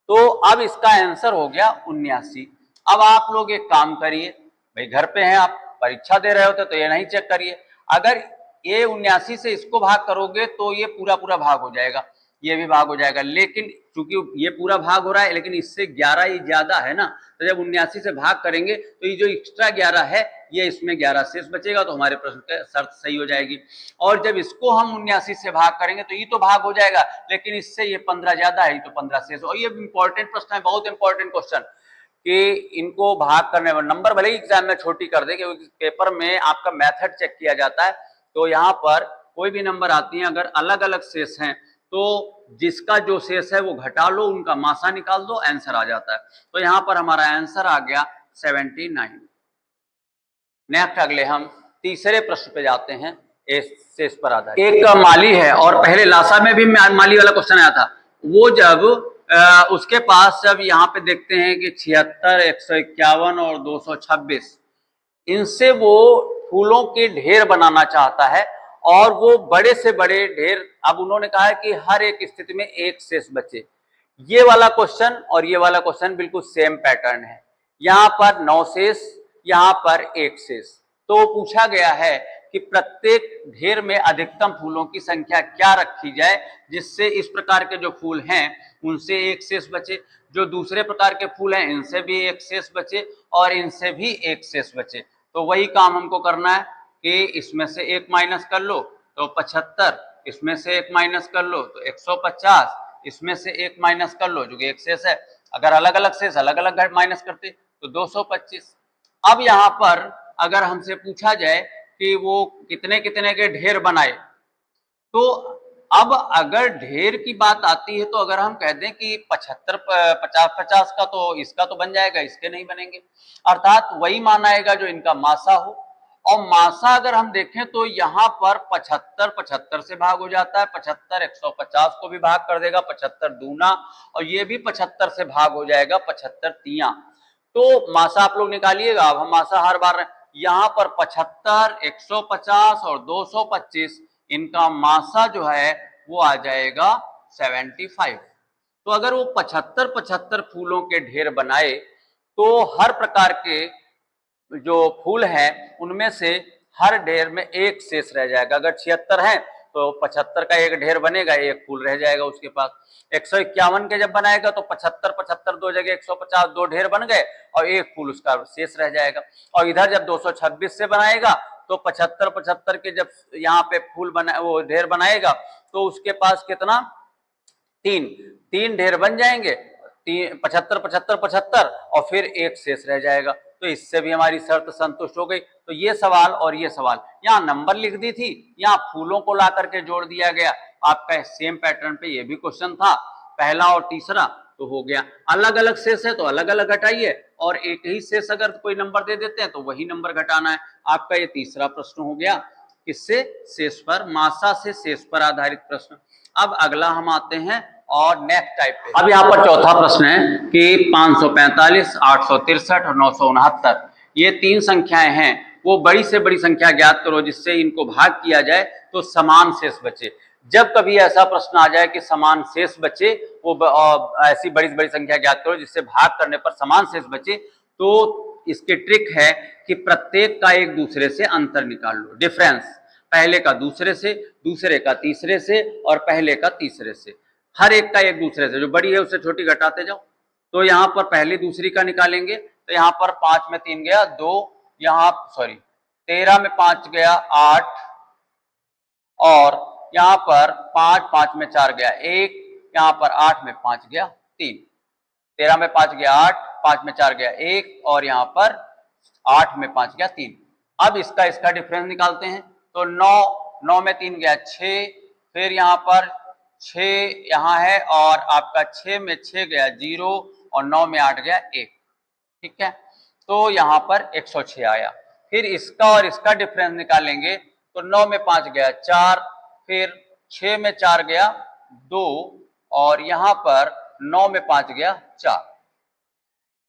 तो अब इसका आंसर हो गया 79। अब आप लोग एक काम करिए, भाई घर पे हैं आप, परीक्षा दे रहे होते तो ये नहीं चेक करिए, अगर ये 79 से इसको भाग करोगे तो ये पूरा पूरा भाग हो जाएगा, ये भी भाग हो जाएगा, लेकिन चूंकि ये पूरा भाग हो रहा है लेकिन इससे 11 ही ज्यादा है ना, तो जब 79 से भाग करेंगे तो ये जो एक्स्ट्रा 11 है ये इसमें 11 शेष बचेगा, तो हमारे प्रश्न की शर्त सही हो जाएगी। और जब इसको हम 79 से भाग करेंगे तो ये तो भाग हो जाएगा लेकिन इससे ये 15 ज्यादा है, तो 15 शेष। और ये इंपॉर्टेंट प्रश्न है, बहुत इंपॉर्टेंट क्वेश्चन, कि इनको भाग करने में नंबर भले ही एग्जाम में छोटी कर दे, क्योंकि पेपर में आपका मेथड चेक किया जाता है, तो यहाँ पर कोई भी नंबर आती है अगर अलग अलग शेष हैं तो जिसका जो शेष है वो घटा लो, उनका मासा निकाल दो, आंसर आ जाता है। तो यहां पर हमारा आंसर आ गया 79। नेक्स्ट अगले हम तीसरे प्रश्न पे जाते हैं, शेष पर आधारित। एक माली है और पहले लासा में भी माली वाला क्वेश्चन आया था, वो जब उसके पास जब यहाँ पे देखते हैं कि 76, 151 और 226, इनसे वो फूलों के ढेर बनाना चाहता है और वो बड़े से बड़े ढेर, अब उन्होंने कहा है कि हर एक स्थिति में एक शेष बचे। ये वाला क्वेश्चन और ये वाला क्वेश्चन बिल्कुल सेम पैटर्न है, यहां पर 9 शेष, यहां पर 1 शेष। तो पूछा गया है कि प्रत्येक ढेर में अधिकतम फूलों की संख्या क्या रखी जाए जिससे इस प्रकार के जो फूल हैं उनसे 1 शेष बचे, जो दूसरे प्रकार के फूल हैं इनसे भी 1 शेष बचे और इनसे भी 1 शेष बचे। तो वही काम हमको करना है कि इसमें से 1 माइनस कर लो तो 75, इसमें से 1 माइनस कर लो तो 150, इसमें से 1 माइनस कर लो जो कि 1 शेष है, अगर अलग अलग शेष अलग अलग माइनस करते तो 225। अब यहां पर अगर हमसे पूछा जाए कि वो कितने कितने के ढेर बनाए, तो अब अगर ढेर की बात आती है तो अगर हम कह दें कि 75 50 का तो इसका तो बन जाएगा, इसके नहीं बनेंगे, अर्थात वही मान आएगा जो इनका मासा हो। और मासा अगर हम देखें तो यहाँ पर 75 75 से भाग हो जाता है, 75 150 को भी भाग कर देगा, 75 दूना, और ये भी 75 से भाग हो जाएगा, 75 तिया। तो मासा आप लोग निकालिएगा। अब हम मासा हर बार यहाँ पर 75, 150 और 225, इनका मासा जो है वो आ जाएगा 75। तो अगर वो 75 फूलों के ढेर बनाए तो हर प्रकार के जो फूल हैं उनमें से हर ढेर में एक शेष रह जाएगा। अगर 76 है तो 75 का एक ढेर बनेगा, एक फूल रह जाएगा उसके पास। 151 के जब बनाएगा तो 75 75 दो जगह 150 दो ढेर बन गए और एक फूल उसका शेष रह जाएगा। और इधर जब 226 से बनाएगा तो 75 75 के जब यहाँ पे फूल बना वो ढेर बनाएगा तो उसके पास कितना, तीन ढेर बन जाएंगे, 75 75 75 और फिर एक शेष रह जाएगा। तो इससे भी हमारी शर्त संतुष्ट हो गई। तो ये सवाल और ये सवाल यहाँ नंबर लिख दी थी, यहाँ फूलों को ला करके जोड़ दिया गया। आपका सेम पैटर्न पे ये भी क्वेश्चन था, पहला और तीसरा तो हो गया। अलग अलग शेष है तो अलग अलग घटाइए, और एक ही शेष अगर कोई नंबर दे देते हैं तो वही नंबर घटाना है। आपका ये तीसरा प्रश्न हो गया, किससे, शेष पर, मासा से शेष पर आधारित प्रश्न। अब अगला हम आते हैं और नेक्स्ट टाइप पे। अब यहाँ पर चौथा प्रश्न है कि 545, 863 और 969 ये तीन संख्याएं हैं, वो बड़ी से बड़ी संख्या ज्ञात करो जिससे इनको भाग किया जाए तो समान शेष बचे। जब कभी ऐसा प्रश्न आ जाए कि समान शेष बचे, वो ऐसी बड़ी से बड़ी संख्या ज्ञात करो जिससे भाग करने पर समान शेष बचे, तो इसकी ट्रिक है कि प्रत्येक का एक दूसरे से अंतर निकाल लो, डिफरेंस। पहले का दूसरे से, दूसरे का तीसरे से और पहले का तीसरे से, हर एक का एक दूसरे से, जो बड़ी है उससे छोटी घटाते जाओ। तो यहाँ पर पहली दूसरी का निकालेंगे तो यहाँ पर 5 में 3 गया 2, यहाँ 13 में 5 गया 8, और यहाँ पर 5 में 4 गया 1, यहाँ पर 8 में 5 गया 3, 13 में 5 गया 8, 5 में 4 गया 1 और यहाँ पर 8 में 5 गया 3। अब इसका डिफरेंस निकालते हैं तो 9 में 3 गया 6, फिर यहाँ पर 6 यहाँ है और आपका 6 में 6 गया 0 और 9 में 8 गया 1, ठीक है। तो यहाँ पर 106 आया। फिर इसका और इसका डिफरेंस निकालेंगे तो 9 में 5 गया 4, फिर 6 में 4 गया 2 और यहाँ पर 9 में 5 गया 4।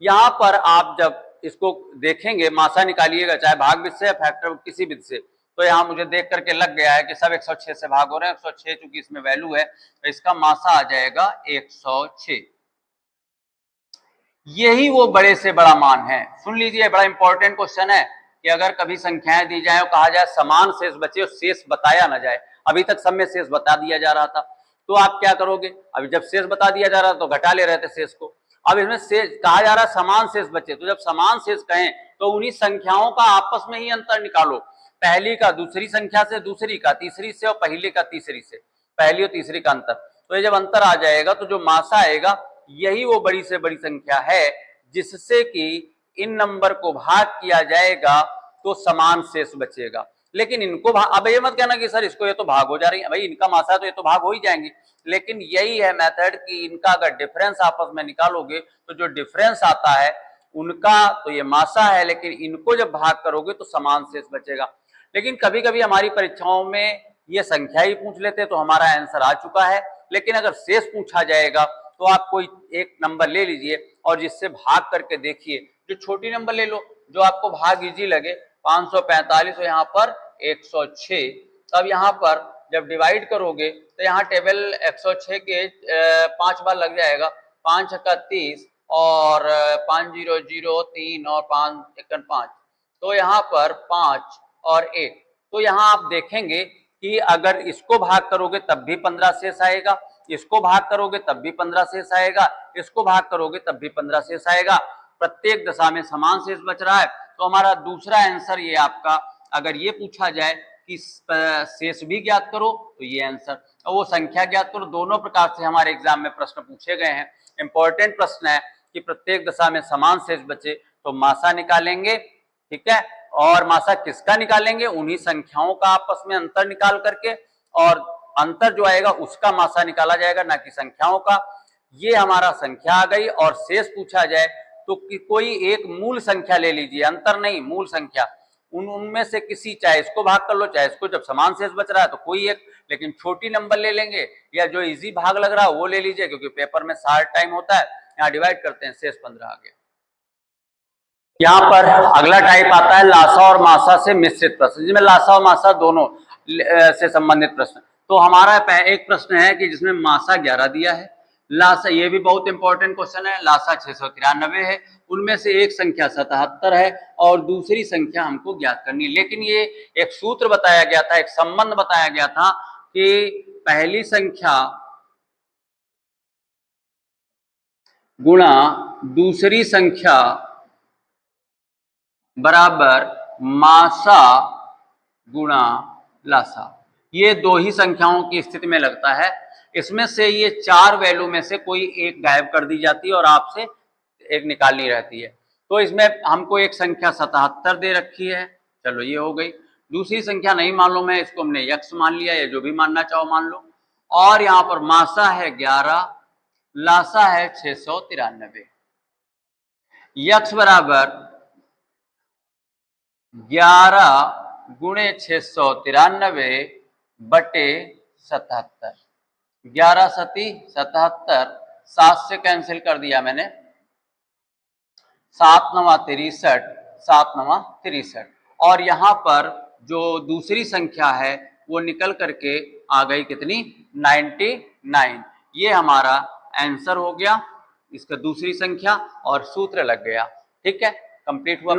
यहाँ पर आप जब इसको देखेंगे, मासा निकालिएगा चाहे भाग विधि से या फैक्टर किसी विधि से, तो यहाँ मुझे देख करके लग गया है कि सब 106 से भाग हो रहे हैं। 106 चूंकि इसमें वैल्यू है तो इसका मासा आ जाएगा 106। यही वो बड़े से बड़ा मान है। सुन लीजिए, बड़ा इंपॉर्टेंट क्वेश्चन है कि अगर कभी संख्याएं दी जाए और कहा जाए समान शेष बचे और शेष बताया ना जाए, अभी तक सब में शेष बता दिया जा रहा था, तो आप क्या करोगे, अभी जब शेष बता दिया जा रहा था तो घटा ले रहे थे शेष को। अब इसमें शेष कहा जा रहा है समान शेष बचे, तो जब समान शेष कहें तो उन्हीं संख्याओं का आपस में ही अंतर निकालो। पहली का दूसरी संख्या से, दूसरी का तीसरी से और पहली का तीसरी से, पहली और तीसरी का अंतर। तो ये जब अंतर आ जाएगा तो जो मासा आएगा यही वो बड़ी से बड़ी संख्या है जिससे कि इन नंबर को भाग किया जाएगा तो समान शेष बचेगा। लेकिन इनको अब ये मत कहना कि सर इसको ये तो भाग हो जा रही है, भाई इनका मासा है तो ये तो भाग हो ही जाएंगे। लेकिन यही है मेथड कि इनका अगर डिफरेंस आपस में निकालोगे तो जो डिफरेंस आता है उनका तो ये मासा है, लेकिन इनको जब भाग करोगे तो समान शेष बचेगा। लेकिन कभी कभी हमारी परीक्षाओं में ये संख्या ही पूछ लेते तो हमारा आंसर आ चुका है, लेकिन अगर शेष पूछा जाएगा तो आप कोई एक नंबर ले लीजिए और जिससे भाग करके देखिए। जो छोटी नंबर ले लो, जो आपको भाग इजी लगे। 545 और यहाँ पर 106। तब यहाँ पर जब डिवाइड करोगे तो यहाँ टेबल 106 के 5 बार लग जाएगा, 5 का 30 और 5 0 0 3 और 5 1 5, तो यहाँ पर 5 और 1। तो यहाँ आप देखेंगे कि अगर इसको भाग करोगे तब भी 15 शेष आएगा, इसको भाग करोगे तब भी 15 शेष आएगा, इसको भाग करोगे तब भी 15 शेष आएगा। प्रत्येक दशा में समान शेष बच रहा है। तो हमारा दूसरा आंसर ये आपका, अगर ये पूछा जाए कि शेष भी ज्ञात करो तो ये आंसर, और वो संख्या ज्ञात करो, दोनों प्रकार से हमारे एग्जाम में प्रश्न पूछे गए हैं। इंपॉर्टेंट प्रश्न है कि प्रत्येक दशा में समान शेष बचे तो मासा निकालेंगे, ठीक है। और मासा किसका निकालेंगे, उन्हीं संख्याओं का आपस में अंतर निकाल करके, और अंतर जो आएगा उसका मासा निकाला जाएगा, ना कि संख्याओं का। ये हमारा संख्या आ गई। और शेष पूछा जाए तो कोई एक मूल संख्या ले लीजिए, अंतर नहीं, मूल संख्या, उनमें से किसी, चाहे इसको भाग कर लो चाहे इसको, जब समान शेष बच रहा है तो कोई एक, लेकिन छोटी नंबर ले लेंगे या जो इजी भाग लग रहा है वो ले लीजिए, क्योंकि पेपर में शार्ट टाइम होता है। यहाँ डिवाइड करते हैं, शेष 15 आ गया। यहाँ पर अगला टाइप आता है लासा और मासा से मिश्रित प्रश्न, जिसमें लासा और मासा दोनों से संबंधित प्रश्न। तो हमारा एक प्रश्न है कि जिसमें मासा 11 दिया है, लासा, ये भी बहुत इंपॉर्टेंट क्वेश्चन है, लासा 693 है, उनमें से एक संख्या 77 है और दूसरी संख्या हमको ज्ञात करनी है। लेकिन ये एक सूत्र बताया गया था, एक संबंध बताया गया था कि पहली संख्या गुणा दूसरी संख्या बराबर मासा गुणा लासा। ये दो ही संख्याओं की स्थिति में लगता है, इसमें से ये चार वैल्यू में से कोई एक गायब कर दी जाती है और आपसे एक निकालनी रहती है। तो इसमें हमको एक संख्या 77 दे रखी है, चलो ये हो गई। दूसरी संख्या नहीं मालूम है, इसको हमने यक्ष मान लिया, या जो भी मानना चाहो मान लो। और यहाँ पर मासा है 11, लासा है 693। यक्ष बराबर 11 गुणे 693 बटे 77। 11 सती 77, 7 से कैंसिल कर दिया मैंने, 7 9 63, 7 9 63। और यहाँ पर जो दूसरी संख्या है वो निकल करके आ गई कितनी, 99। ये हमारा आंसर हो गया, इसका दूसरी संख्या, और सूत्र लग गया। ठीक है, कंप्लीट हुआ।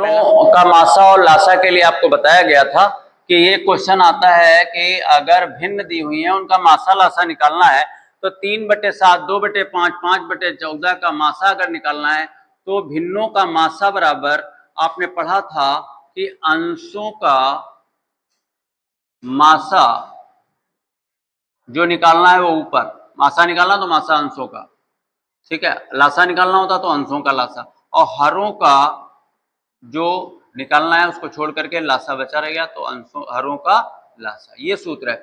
का मासा और लासा के लिए आपको बताया गया था कि ये क्वेश्चन आता है कि अगर भिन्न दी हुई है उनका मासा लासा निकालना है तो 3/7, 2/5, 5/14 का मासा अगर निकालना है तो भिन्नों का मासा बराबर, आपने पढ़ा था कि अंशों का मासा जो निकालना है वो ऊपर, मासा निकालना तो मासा अंशों का, ठीक है, लासा निकालना होता तो अंशों का लासा, और हरों का जो निकालना है उसको छोड़ करके लासा बचा रहेगा तो अंशों हरों का लासा, ये सूत्र है।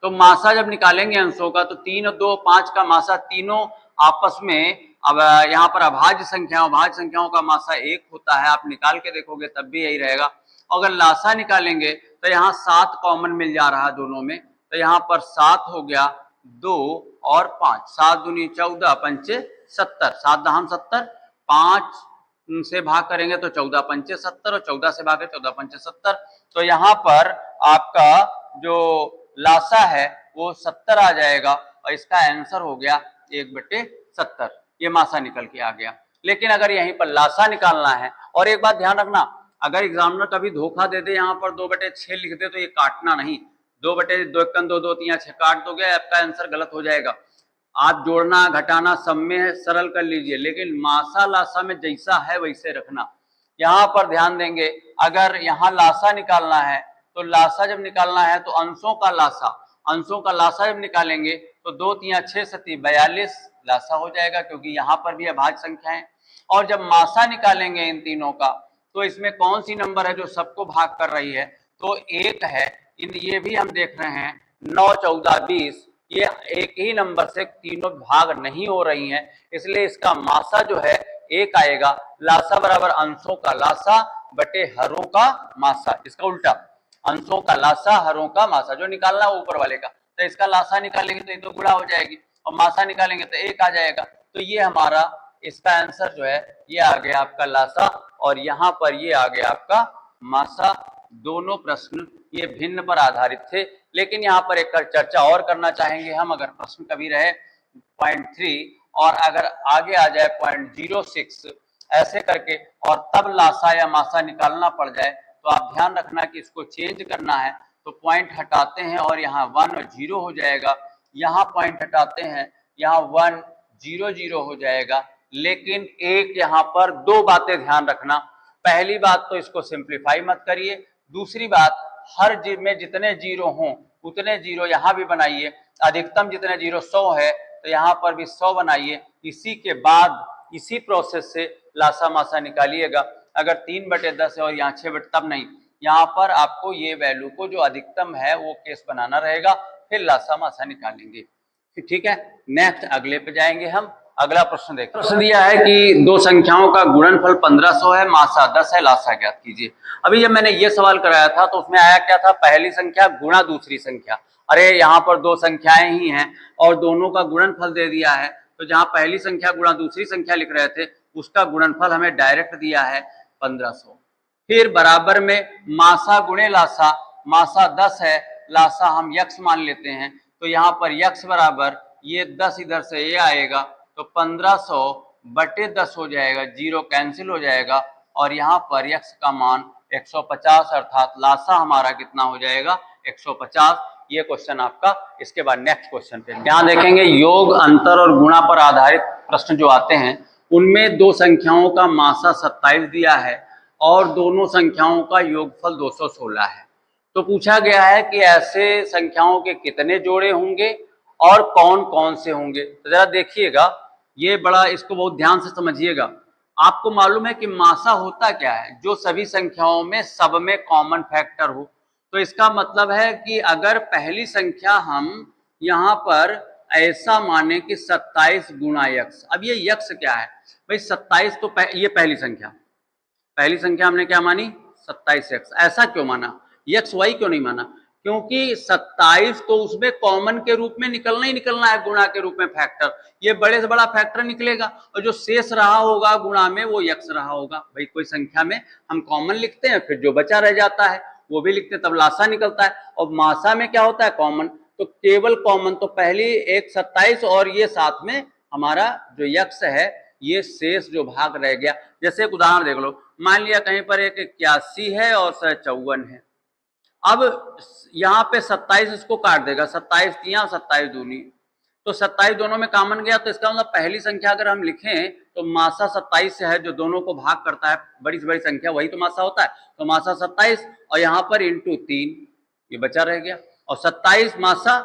तो मासा जब निकालेंगे अंशों का तो 3 और 2 5 का मासा, तीनों आपस में, अब यहाँ पर अभाज्य संख्याओं का मासा 1 होता है, आप निकाल के देखोगे तब भी यही रहेगा। अगर लासा निकालेंगे तो यहाँ 7 कॉमन मिल जा रहा है दोनों में, तो यहाँ पर 7 हो गया, 2 और 5, 7 दूनी 14, 5 70, 7 दहम 70, 5 से भाग करेंगे तो 14 पंचे 70, और 14 से भागे 14 पंचे 70। तो यहाँ पर आपका जो लासा है वो 70 आ जाएगा, और इसका आंसर हो गया 1/70। ये मासा निकल के आ गया। लेकिन अगर यहीं पर लासा निकालना है, और एक बात ध्यान रखना, अगर एग्जामिनर कभी धोखा दे दे, यहाँ पर 2/6 लिख दे तो ये काटना नहीं, 2/2 2 2 3 6 काट दोगे, आपका आंसर गलत हो जाएगा। आप जोड़ना घटाना सब में सरल कर लीजिए, लेकिन मासा लासा में जैसा है वैसे रखना। यहाँ पर ध्यान देंगे, अगर यहाँ लासा निकालना है तो लासा जब निकालना है तो अंशों का लासा जब निकालेंगे तो 2 3 6 7 42 लासा हो जाएगा, क्योंकि यहाँ पर भी अभाज्य संख्या है। और जब मासा निकालेंगे इन तीनों का तो इसमें कौन सी नंबर है जो सबको भाग कर रही है, तो 1 है। ये भी हम देख रहे हैं 9 14 20, ये एक ही नंबर से तीनों भाग नहीं हो रही हैं, इसलिए इसका मासा जो है 1 आएगा। लासा बराबर अंशों का लासा बटे हरों का मासा, इसका उल्टा, अंशों का लासा हरों का मासा, जो निकालना ऊपर वाले का, तो इसका लासा निकालेंगे तो ये तो गुणा हो जाएगी, और मासा निकालेंगे तो 1 आ जाएगा। तो ये हमारा इसका आंसर जो है ये आ गया आपका लासा, और यहाँ पर ये आ गया आपका मासा। दोनों प्रश्न ये भिन्न पर आधारित थे, लेकिन यहाँ पर एक चर्चा और करना चाहेंगे हम, अगर प्रश्न कभी रहे 0.3 और अगर आगे आ जाए 0.06 ऐसे करके, और तब लासा या मासा निकालना पड़ जाए, तो आप ध्यान रखना कि इसको चेंज करना है तो पॉइंट हटाते हैं और यहाँ 1 और 0 हो जाएगा, यहाँ पॉइंट हटाते हैं, यहाँ 1 0 0 हो जाएगा। लेकिन एक यहाँ पर 2 बातें ध्यान रखना। पहली बात तो इसको सिंप्लीफाई मत करिए, दूसरी बात हर में जितने जीरो हों उतने जीरो यहाँ भी बनाइए, अधिकतम जितने जीरो 100 है तो यहाँ पर भी 100 बनाइए। इसी के बाद इसी प्रोसेस से लासा मासा निकालिएगा। अगर 3/10 है और यहाँ 6 तब नहीं, यहाँ पर आपको ये वैल्यू को जो अधिकतम है वो केस बनाना रहेगा, फिर लासा मासा निकालेंगे। ठीक है, नेक्स्ट अगले पे जाएंगे हम। अगला प्रश्न देखिए, प्रश्न दिया है कि दो संख्याओं का गुणनफल 1500 है, मासा 10 है, लासा ज्ञात कीजिए। अभी जब मैंने ये सवाल कराया था तो उसमें आया क्या था, पहली संख्या गुणा दूसरी संख्या। अरे यहाँ पर दो संख्याएं ही हैं और दोनों का गुणनफल दे दिया है, तो जहाँ पहली संख्या गुणा दूसरी संख्या लिख रहे थे उसका गुणनफल हमें डायरेक्ट दिया है, 1500। फिर बराबर में मासा गुणे लासा, मासा 10 है, लासा हम यक्स मान लेते हैं, तो यहाँ पर यक्स बराबर ये 10 इधर से ये आएगा तो 1500 बटे 10 हो जाएगा, जीरो कैंसिल हो जाएगा और यहाँ पर यक्स का मान 150 अर्थात लासा हमारा कितना हो जाएगा 150। ये क्वेश्चन आपका। इसके बाद नेक्स्ट क्वेश्चन पे ध्यान देखेंगे। योग, अंतर और गुणा पर आधारित प्रश्न जो आते हैं उनमें दो संख्याओं का मासा 27 दिया है और दोनों संख्याओं का योगफल 216 है। तो पूछा गया है कि ऐसे संख्याओं के कितने जोड़े होंगे और कौन कौन से होंगे। तो जरा देखिएगा, ये बड़ा, इसको बहुत ध्यान से समझिएगा। आपको मालूम है कि मासा होता क्या है, जो सभी संख्याओं में सब में कॉमन फैक्टर हो। तो इसका मतलब है कि अगर पहली संख्या हम यहाँ पर ऐसा माने कि 27 गुणा यक्स। अब ये यक्स क्या है भाई, 27 तो ये पहली संख्या हमने क्या मानी 27 यक्स। ऐसा क्यों माना, यक्स वाई क्यों नहीं माना? क्योंकि 27 तो उसमें कॉमन के रूप में निकलना ही निकलना है, गुणा के रूप में फैक्टर, ये बड़े से बड़ा फैक्टर निकलेगा और जो शेष रहा होगा गुणा में वो यक्स रहा होगा। भाई कोई संख्या में हम कॉमन लिखते हैं, फिर जो बचा रह जाता है वो भी लिखते हैं, तब लासा निकलता है। और मासा में क्या होता है कॉमन, तो केवल कॉमन तो पहली एक 27 और ये साथ में हमारा जो यक्स है, ये शेष जो भाग रह गया। जैसे एक उदाहरण देख लो, मान लिया कहीं पर एक 81 है और 54 है। अब यहाँ पे 27 इसको काट देगा, 27 तिया 27 दूनी, तो 27 दोनों में कॉमन गया। तो इसका मतलब पहली संख्या अगर हम लिखें तो मासा 27 से है, जो दोनों को भाग करता है, बड़ी से बड़ी संख्या वही तो मासा होता है। तो मासा 27 और यहाँ पर इंटू 3, ये बचा रह गया, और 27 मासा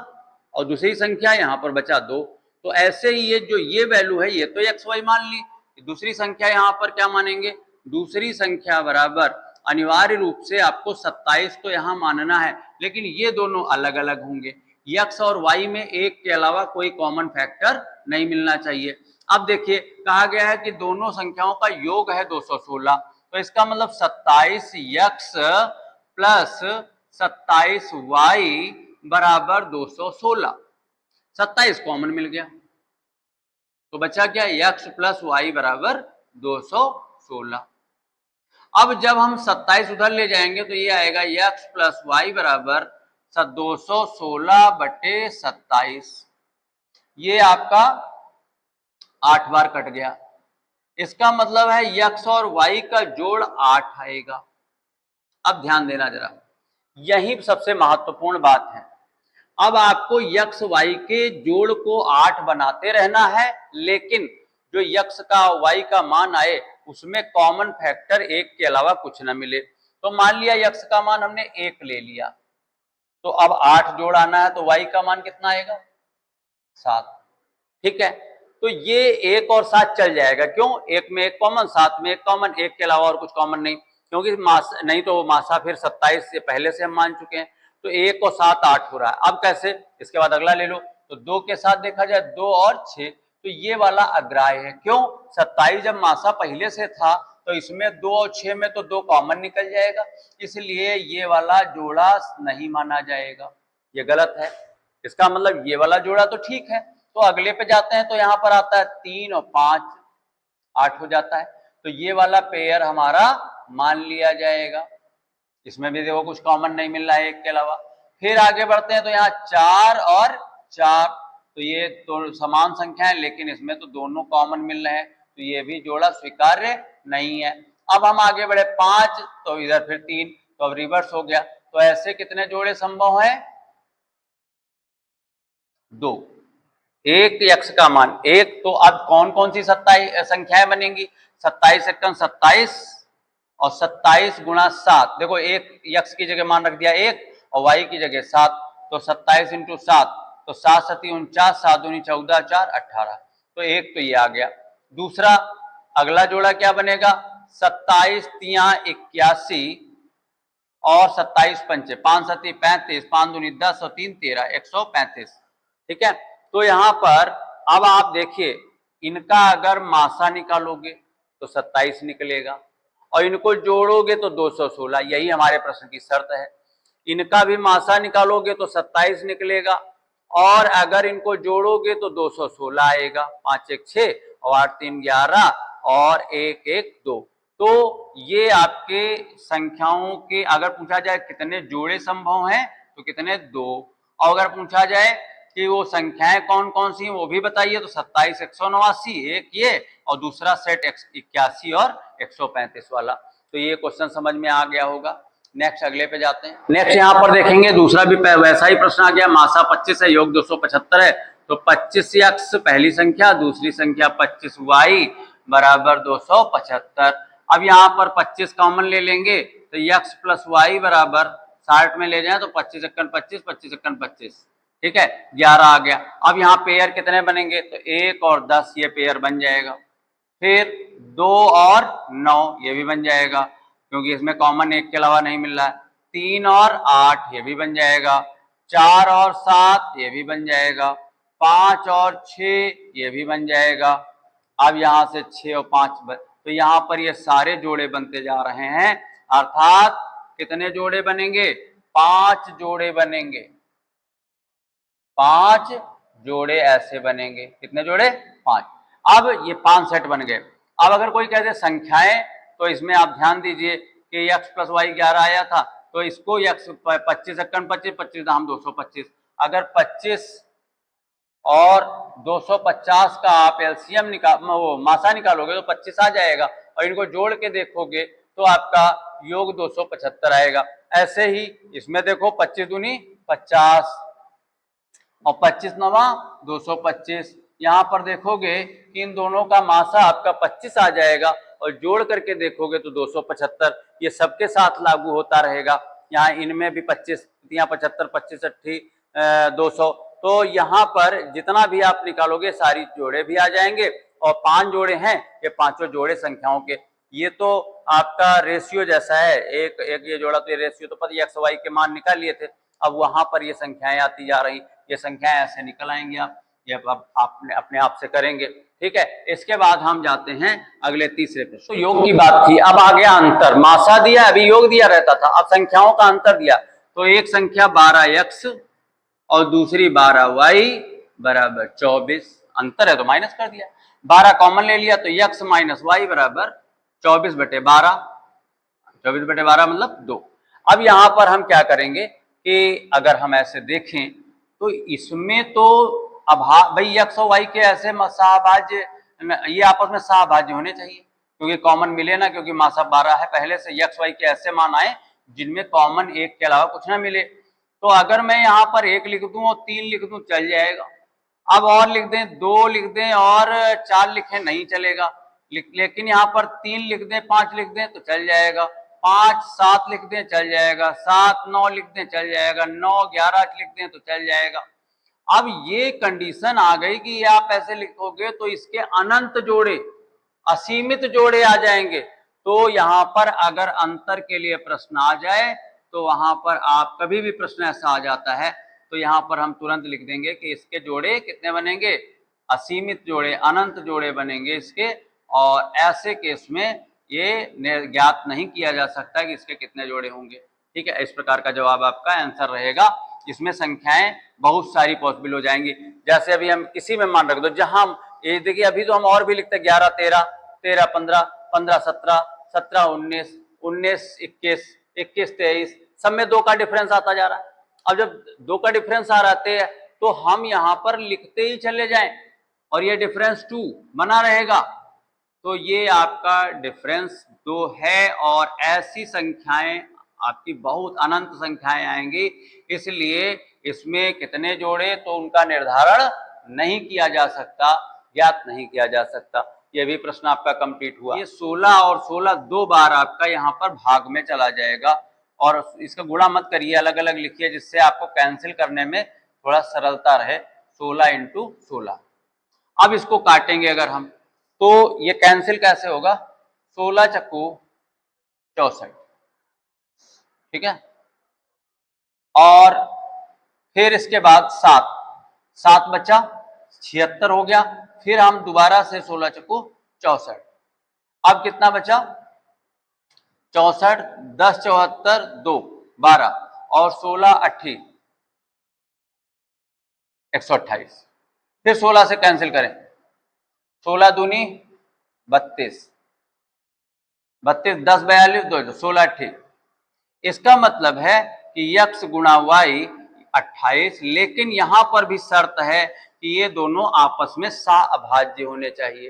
और दूसरी संख्या यहाँ पर बचा 2। तो ऐसे ही ये जो ये वैल्यू है ये तो एक्स वाई मान ली, दूसरी संख्या यहाँ पर क्या मानेंगे, दूसरी संख्या बराबर अनिवार्य रूप से आपको 27 तो यहाँ मानना है, लेकिन ये दोनों अलग अलग होंगे। यक्स और वाई में एक के अलावा कोई कॉमन फैक्टर नहीं मिलना चाहिए। अब देखिए कहा गया है कि दोनों संख्याओं का योग है 216, तो इसका मतलब 27 यक्स प्लस 27 वाई बराबर 216। 27 कॉमन मिल गया तो बचा क्या, यक्स प्लस वाई बराबर 216। अब जब हम 27 उधर ले जाएंगे तो ये आएगा यक्स प्लस वाई बराबर 216 बटे 27। ये आपका 8 बार कट गया। इसका मतलब है यक्स और वाई का जोड़ 8 आएगा। अब ध्यान देना जरा, यही सबसे महत्वपूर्ण बात है। अब आपको यक्स वाई के जोड़ को 8 बनाते रहना है, लेकिन जो यक्स का वाई का मान आए उसमें कॉमन फैक्टर 1 के अलावा कुछ ना मिले। तो मान लिया यक्स का मान हमने 1 ले लिया, तो अब 8 जोड़ आना है, तो वाई का मान कितना आएगा 7। ठीक है, तो ये 1 और 7 चल जाएगा। क्यों, 1 में 1 कॉमन, 7 में 1 कॉमन, 1 के अलावा और कुछ कॉमन नहीं, क्योंकि नहीं तो मासा फिर 27 से पहले से हम मान चुके हैं। तो 1 और 7 8 हो रहा है। अब कैसे, इसके बाद अगला ले लो, तो 2 के साथ देखा जाए 2 और 6, तो ये वाला अग्राह्य है। क्यों, 27 जब मासा पहले से था तो इसमें 2 और 6 में तो 2 कॉमन निकल जाएगा, इसलिए ये वाला जोड़ा नहीं माना जाएगा, ये गलत है। इसका मतलब ये वाला जोड़ा तो ठीक है। तो अगले पे जाते हैं तो यहाँ पर आता है 3 और 5 8 हो जाता है, तो ये वाला पेयर हमारा मान लिया जाएगा। इसमें भी देखो कुछ कॉमन नहीं मिल रहा है 1 के अलावा। फिर आगे बढ़ते हैं तो यहाँ 4 और 4, तो ये तो समान संख्या है, लेकिन इसमें तो दोनों कॉमन मिल रहे हैं, तो ये भी जोड़ा स्वीकार्य नहीं है। अब हम आगे बढ़े 5, तो इधर फिर 3, तो अब रिवर्स हो गया। तो ऐसे कितने जोड़े संभव है, 2। एक यक्स का मान 1, तो अब कौन कौन सी 27 संख्याएं बनेंगी, 27 एकम 27 और 27 गुणा 7। देखो एक यक्स की जगह मान रख दिया 1 और वाई की जगह 7, तो 27 इंटू 7, तो 7 सती 49, 7 दूनी 14, 4 18, तो एक तो ये आ गया। दूसरा अगला जोड़ा क्या बनेगा, 27 तिया 81 और 27 पंचे 5 सती 35, 5 दूनी 10 और 3 13, 135। ठीक है, तो यहां पर अब आप देखिए, इनका अगर मासा निकालोगे तो 27 निकलेगा और इनको जोड़ोगे तो 216, यही हमारे प्रश्न की शर्त है। इनका भी मासा निकालोगे तो 27 निकलेगा और अगर इनको जोड़ोगे तो 216 आएगा। 5 1 6 और 8 3 11 और 1 1 2, तो ये आपके संख्याओं के, अगर पूछा जाए कितने जोड़े संभव हैं तो कितने, 2। और अगर पूछा जाए कि वो संख्याएं कौन कौन सी हैं वो भी बताइए, तो 27, 189 एक ये, और दूसरा सेट 81 और 135 वाला। तो ये क्वेश्चन समझ में आ गया होगा। नेक्स्ट अगले पे जाते हैं। नेक्स्ट यहाँ पर देखेंगे दूसरा भी वैसा ही प्रश्न आ गया। मासा 25 है, योग 275 है, तो 25x पहली संख्या, दूसरी संख्या 25y बराबर 275। अब यहाँ पर 25 कॉमन ले लेंगे तो x प्लस वाई बराबर 60 में ले जाए तो 25 × 25, 25 × 25, ठीक है, 11 आ गया। अब यहाँ पेयर कितने बनेंगे, तो 1 और 10 ये पेयर बन जाएगा। फिर 2 और 9 ये भी बन जाएगा, क्योंकि इसमें कॉमन 1 के अलावा नहीं मिल रहा है। 3 और 8 ये भी बन जाएगा। 4 और 7 ये भी बन जाएगा। 5 और 6 ये भी बन जाएगा। अब यहाँ से 6 और 5 तो यहाँ पर ये सारे जोड़े बनते जा रहे हैं, अर्थात कितने जोड़े बनेंगे, 5 जोड़े बनेंगे। 5 जोड़े ऐसे बनेंगे। कितने जोड़े, 5। अब ये 5 सेट बन गए। अब अगर कोई कहते संख्याएं, तो इसमें आप ध्यान दीजिए कि x प्लस वाई 11 आया था, तो इसको x 25 × 25, 25 हम 225। अगर 25 और 250 का आप एलसीएम वो मासा निकालोगे तो 25 आ जाएगा, और इनको जोड़ के देखोगे तो आपका योग 275 आएगा। ऐसे ही इसमें देखो 25 दूनी 50 और 25 नवा 225। यहाँ पर देखोगे कि इन दोनों का मासा आपका 25 आ जाएगा, और जोड़ करके देखोगे तो 275। ये सबके साथ लागू होता रहेगा। यहाँ इनमें भी 25 या 75, 25 80 200। तो यहाँ पर जितना भी आप निकालोगे सारी जोड़े भी आ जाएंगे, और 5 जोड़े हैं, ये पांचों जोड़े संख्याओं के। ये तो आपका रेशियो जैसा है, एक एक ये जोड़ा, तो ये रेशियो तो पता एक्स वाई के मान निकाल लिए थे। अब वहां पर ये संख्याएं आती जा रही, ये संख्याएं ऐसे निकल आएंगी। आप ये अब आपने अपने आप से करेंगे, ठीक है। इसके बाद हम जाते हैं अगले तीसरे प्रश्न। तो योग की बात थी, अब आ गया अंतर। मासा दिया, अभी योग दिया रहता था, अब संख्याओं का अंतर दिया। तो एक संख्या 12x और दूसरी 12y बराबर 24, अंतर है तो माइनस कर दिया। 12 कॉमन ले लिया तो x माइनस वाई बराबर 24/12, 24/12 मतलब 2। अब यहां पर हम क्या करेंगे कि अगर हम ऐसे देखें तो इसमें तो भाई x और y के ऐसे सहभाज्य, ये आपस में सहभाज्य होने चाहिए, क्योंकि कॉमन मिले ना, क्योंकि मासा 12 है, पहले से x y के ऐसे मान आए जिनमें कॉमन 1 के अलावा कुछ ना मिले। तो अगर मैं यहाँ पर 1 लिख दूं और 3 लिख दूं चल जाएगा। अब और लिख दें, 2 लिख दें और 4 लिखें नहीं चलेगा, लेकिन यहाँ पर 3 लिख दें, 5 लिख दें तो चल जाएगा। 5 7 लिख दें चल जाएगा, 7 9 लिख दें चल जाएगा, 9 11 लिख दें तो चल जाएगा। अब ये कंडीशन आ गई कि आप ऐसे लिखोगे तो इसके अनंत जोड़े, असीमित जोड़े आ जाएंगे। तो यहाँ पर अगर अंतर के लिए प्रश्न आ जाए तो वहां पर आप कभी भी प्रश्न ऐसा आ जाता है तो यहाँ पर हम तुरंत लिख देंगे कि इसके जोड़े कितने बनेंगे, असीमित जोड़े, अनंत जोड़े बनेंगे इसके। और ऐसे केस में ये ज्ञात नहीं किया जा सकता कि इसके कितने जोड़े होंगे, ठीक है। इस प्रकार का जवाब आपका आंसर रहेगा। इसमें संख्याएं बहुत सारी पॉसिबल हो जाएंगी। जैसे अभी हम किसी में मान रख दो, जहां ये देखिए अभी तो हम और भी लिखते हैं 11 13, 13 15, 15 17, 17 19, 19 21, 21 23, सब में 2 का डिफरेंस आता जा रहा है। अब जब 2 का डिफरेंस आ रहा है तो हम यहाँ पर लिखते ही चले जाएं और ये डिफरेंस 2 बना रहेगा। तो ये आपका डिफरेंस 2 है, और ऐसी संख्याएं आपकी बहुत अनंत संख्याएं आएंगी। इसलिए इसमें कितने जोड़े तो उनका निर्धारण नहीं किया जा सकता, ज्ञात नहीं किया जा सकता। ये भी प्रश्न आपका कंप्लीट हुआ। ये 16 और 16 2 बार आपका यहाँ पर भाग में चला जाएगा, और इसका गुणा मत करिए, अलग अलग लिखिए, जिससे आपको कैंसिल करने में थोड़ा सरलता रहे। 16 × 16। अब इसको काटेंगे अगर हम, तो ये कैंसिल कैसे होगा, 16 चक्कू 64, ठीक है। और फिर इसके बाद 7 7 बचा 76 हो गया। फिर हम दोबारा से 16 चक्कू 64। अब कितना बचा, 64 10 74 2 12 और 16 80 128। फिर 16 से कैंसिल करें, 16 दूनी 32, 32 10 42 2 16 ठीक। इसका मतलब है कि x गुणा y 28, लेकिन यहां पर भी शर्त है कि ये दोनों आपस में सह-अभाज्य होने चाहिए।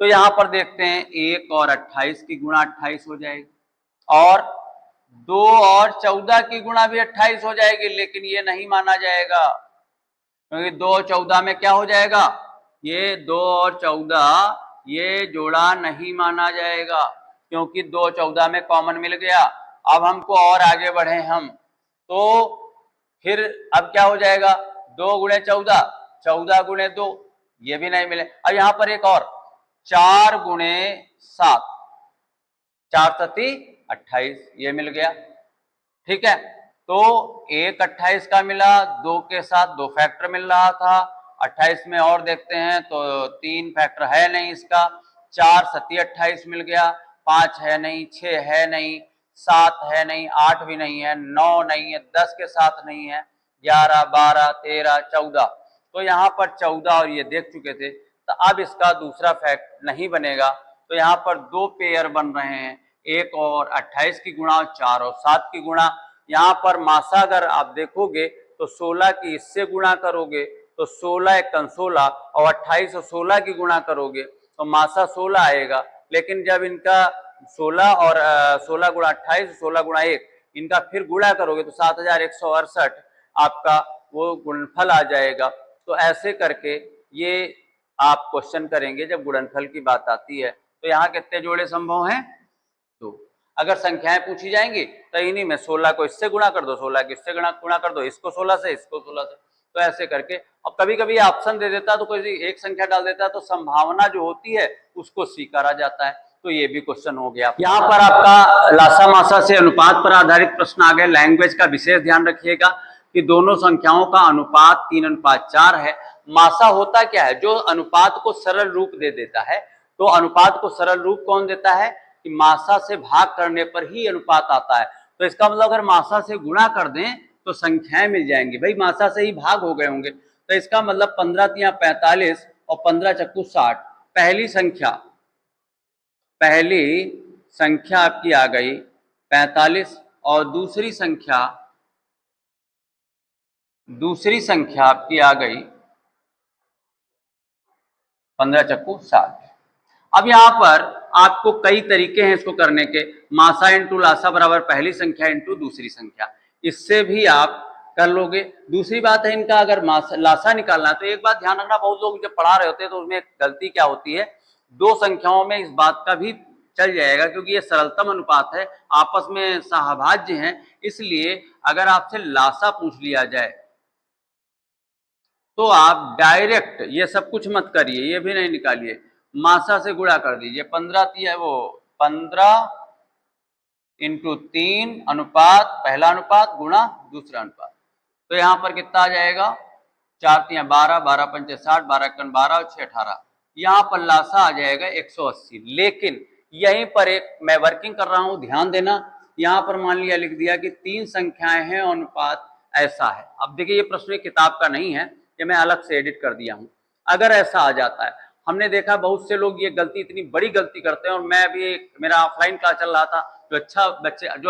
तो यहां पर देखते हैं 1 और 28 की गुणा 28 हो जाएगी, और 2 और 14 की गुणा भी 28 हो जाएगी, लेकिन ये नहीं माना जाएगा क्योंकि 2 और 14 में क्या हो जाएगा, ये 2 और 14 ये जोड़ा नहीं माना जाएगा क्योंकि 2 और 14 में कॉमन मिल गया। अब हमको और आगे बढ़े हम, तो फिर अब क्या हो जाएगा, 2 गुणे 14, 14 गुणे 2, ये भी नहीं मिले। अब यहां पर एक और 4 गुणे 7, 4 सती 28, ये मिल गया। ठीक है, तो एक 28 का मिला, 2 के साथ 2 फैक्टर मिल रहा था। 28 में और देखते हैं तो 3 फैक्टर है नहीं इसका, 4 सती 28 मिल गया, 5 है नहीं, 6 है नहीं, 7 है नहीं, 8 भी नहीं है, 9 नहीं है, 10 के साथ नहीं है, 11 12 13 14। तो यहाँ पर 14 और ये देख चुके थे, तो अब इसका दूसरा फैक्ट नहीं बनेगा। तो यहाँ पर 2 पेयर बन रहे हैं, 1 और 28 की गुणा और 4 और 7 की गुणा। यहाँ पर मासा अगर आप देखोगे तो 16 की इससे गुणा करोगे तो 16 एक 16, और 28 और 16 की गुणा करोगे तो मासा 16 आएगा। लेकिन जब इनका 16 और 16 गुणा 28, 16 गुणा 1, इनका फिर गुणा करोगे तो 7168 आपका वो गुणनफल आ जाएगा। तो ऐसे करके ये आप क्वेश्चन करेंगे जब गुणनफल की बात आती है। तो यहाँ कितने जोड़े संभव हैं, तो अगर संख्याएं पूछी जाएंगी तो इन्हीं में 16 को इससे गुणा कर दो, 16 को इससे गुणा कर दो, इसको 16 से, इसको 16 से, तो ऐसे करके। अब कभी कभी ऑप्शन दे देता है तो कोई एक संख्या डाल देता है तो संभावना जो होती है उसको स्वीकारा जाता है। तो ये भी क्वेश्चन हो गया। यहाँ पर आपका लासा मासा से अनुपात पर आधारित प्रश्न आ गए। लैंग्वेज का विशेष ध्यान रखिएगा कि दोनों संख्याओं का अनुपात 3:4 है। मासा होता क्या है, जो अनुपात को सरल रूप दे देता है। तो अनुपात को सरल रूप कौन देता है, कि मासा से भाग करने पर ही अनुपात आता है। तो इसका मतलब अगर मासा से गुणा कर दें तो संख्याएं मिल जाएंगी, भाई मासा से ही भाग हो गए होंगे। तो इसका मतलब 15 तिया 45 और 15 चक्कू 60। पहली संख्या आपकी आ गई 45, और दूसरी संख्या आपकी आ गई 15 चक्कू 60। अब यहाँ पर आपको कई तरीके हैं इसको करने के। मासा इंटू लासा बराबर पहली संख्या इंटू दूसरी संख्या, इससे भी आप कर लोगे। दूसरी बात है, इनका अगर लासा निकालना है तो एक बात ध्यान रखना, बहुत लोग जब पढ़ा रहे होते हैं तो उसमें गलती क्या होती है, दो संख्याओं में इस बात का भी चल जाएगा क्योंकि ये सरलतम अनुपात है, आपस में सहभाज्य हैं, इसलिए अगर आपसे लासा पूछ लिया जाए तो आप डायरेक्ट ये सब कुछ मत करिए, ये भी नहीं निकालिए, मासा से गुणा कर दीजिए। 15 इंटू 3 अनुपात पहला अनुपात गुणा दूसरा अनुपात, तो यहाँ पर कितना आ जाएगा, 4 तिया 12, 12 पंचे 60, 12 एकन 12 और 6 18। यहाँ पर लासा आ जाएगा 180। लेकिन यहीं पर एक मैं वर्किंग कर रहा हूं, ध्यान देना। यहाँ पर मान लिया लिख दिया कि 3 संख्याएं हैं और अनुपात ऐसा है। अब देखिए ये प्रश्न किताब का नहीं है, ये मैं अलग से एडिट कर दिया हूं। अगर ऐसा आ जाता है, हमने देखा बहुत से लोग ये गलती, इतनी बड़ी गलती करते हैं, और मैं भी, मेरा ऑफलाइन क्लास चल रहा था, जो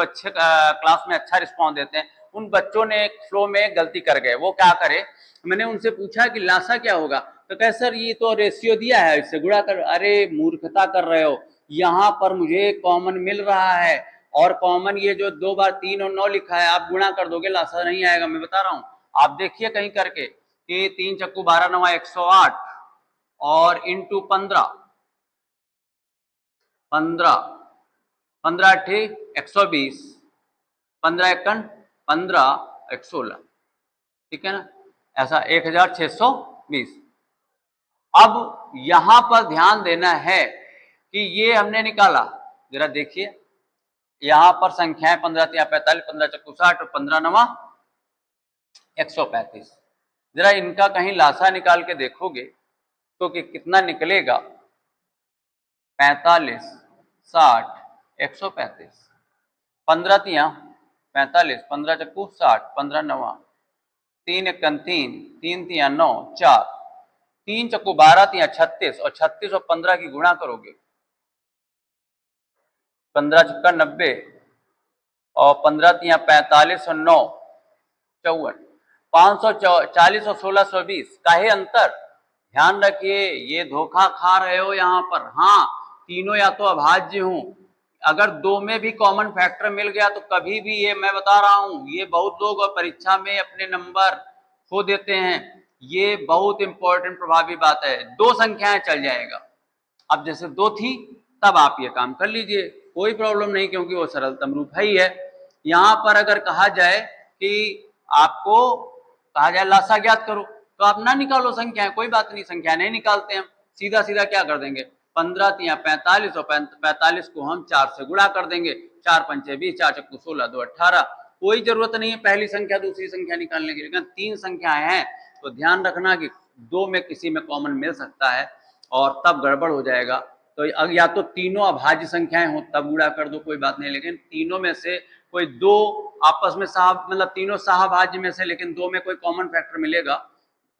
अच्छे क्लास में अच्छा रिस्पॉन्स देते हैं, उन बच्चों ने एक फ्लो में गलती कर गए। वो क्या करे, मैंने उनसे पूछा कि लासा क्या होगा, तो कहे सर ये तो रेशियो दिया है, इससे गुणा कर। अरे मूर्खता कर रहे हो, यहाँ पर मुझे कॉमन मिल रहा है, और कॉमन ये जो 2 बार 3 और 9 लिखा है, आप गुणा कर दोगे लासा नहीं आएगा, मैं बता रहा हूँ। आप देखिए कहीं करके कि 3 चक्कू 12 9 108 और इंटू 15 अट्ठी 120, 15 एकन 15 116, ठीक है ना, ऐसा 1620। अब यहां पर ध्यान देना है कि ये हमने निकाला, जरा देखिए यहां पर संख्याएं 15 तिया 45, 15 चक्कू 60 और 15 नवा 135। जरा इनका कहीं लासा निकाल के देखोगे तो कि कितना निकलेगा, 45 60 135, 15 तिया 45, 15 चक्कू 60, 15 नवा 3 एकन 3, 3 तिया 9 4, 3 चक्कू 12 तिया 36, और 36 और 15 की गुणा करोगे 15 चुका 90 और 15 तिया 45 और 9 54, 540 और 1620 काहे अंतर। ध्यान रखिए ये धोखा खा रहे हो यहाँ पर। हाँ तीनों या तो अभाज्य हूं, अगर दो में भी कॉमन फैक्टर मिल गया तो कभी भी, ये मैं बता रहा हूं, ये बहुत लोग परीक्षा में अपने नंबर खो देते हैं। ये बहुत इंपॉर्टेंट प्रभावी बात है। दो संख्याएं चल जाएगा। अब जैसे दो थी तब आप ये काम कर लीजिए, कोई प्रॉब्लम नहीं, क्योंकि वो सरलतम रूप है ही है। यहां पर अगर कहा जाए कि आपको कहा जाए लासा ज्ञात करो तो आप ना निकालो संख्याएं, कोई बात नहीं, संख्या नहीं निकालते हम, सीधा सीधा क्या कर देंगे 15 तिया 45 और 45 को हम 4 से गुणा कर देंगे। 4 पंचे 20, 4 चक्कू 16, 2 18। कोई जरूरत नहीं है पहली संख्या दूसरी संख्या निकालने की। लेकिन तीन संख्याएं हैं तो ध्यान रखना कि दो में किसी में कॉमन मिल सकता है और तब गड़बड़ हो जाएगा। तो या तो तीनों अभाज्य संख्याएं हो तब गुणा कर दो, कोई बात नहीं, लेकिन तीनों में से कोई दो आपस में मतलब तीनों सहभाज्य में से, लेकिन दो में कोई कॉमन फैक्टर मिलेगा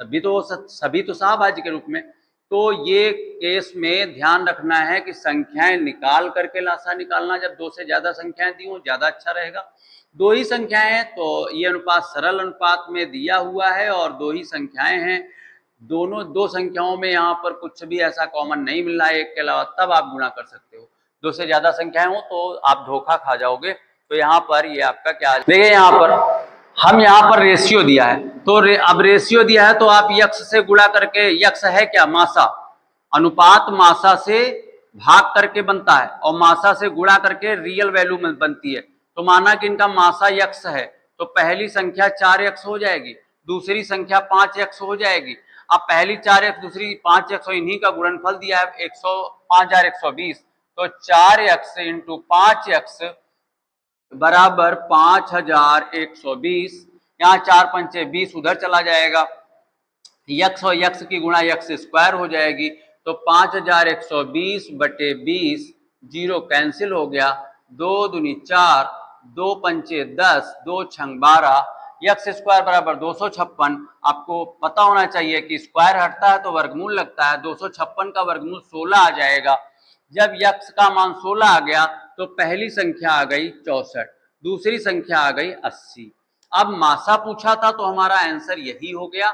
तभी तो सभी तो सहभाज्य के रूप में। तो ये केस में ध्यान रखना है कि संख्याएं निकाल करके लासा निकालना, जब दो से ज्यादा संख्याएं दी हो ज्यादा अच्छा रहेगा। दो ही संख्याएं हैं तो ये अनुपात सरल अनुपात में दिया हुआ है और दो ही संख्याएं हैं, दोनों दो संख्याओं में यहाँ पर कुछ भी ऐसा कॉमन नहीं मिल रहा है एक के अलावा, तब आप गुणा कर सकते हो। दो से ज्यादा संख्याएं हो तो आप धोखा खा जाओगे। तो यहाँ पर ये आपका क्या देखिए, यहाँ पर हम यहाँ पर रेशियो दिया है तो अब रेशियो दिया है तो आप यक्स से गुणा करके, यक्स है क्या मासा, अनुपात मासा से भाग करके बनता है और मासा से गुणा करके रियल वैल्यू में बनती है। तो माना कि इनका मासा यक्स है तो पहली संख्या 4x हो जाएगी, दूसरी संख्या 5x हो जाएगी। अब पहली 4x दूसरी 5x, इन्हीं का गुणनफल दिया है 5120, तो 4x इंटू 5x बराबर 5120। यहाँ 4 पंचे 20 उधर चला जाएगा, यक्स और यक्स की गुणा यक्स स्क्वायर हो जाएगी, तो 5120 बटे 20, जीरो कैंसिल हो गया, 2 दूनी 4, 2 पंचे 10, 2 छंग 12, यक्स स्क्वायर बराबर 256। आपको पता होना चाहिए कि स्क्वायर हटता है तो वर्गमूल लगता है, 256 का वर्गमूल 16 आ जाएगा। जब यक्स का मान 16 आ गया तो पहली संख्या आ गई 64, दूसरी संख्या आ गई 80। अब मासा पूछा था तो हमारा आंसर यही हो गया,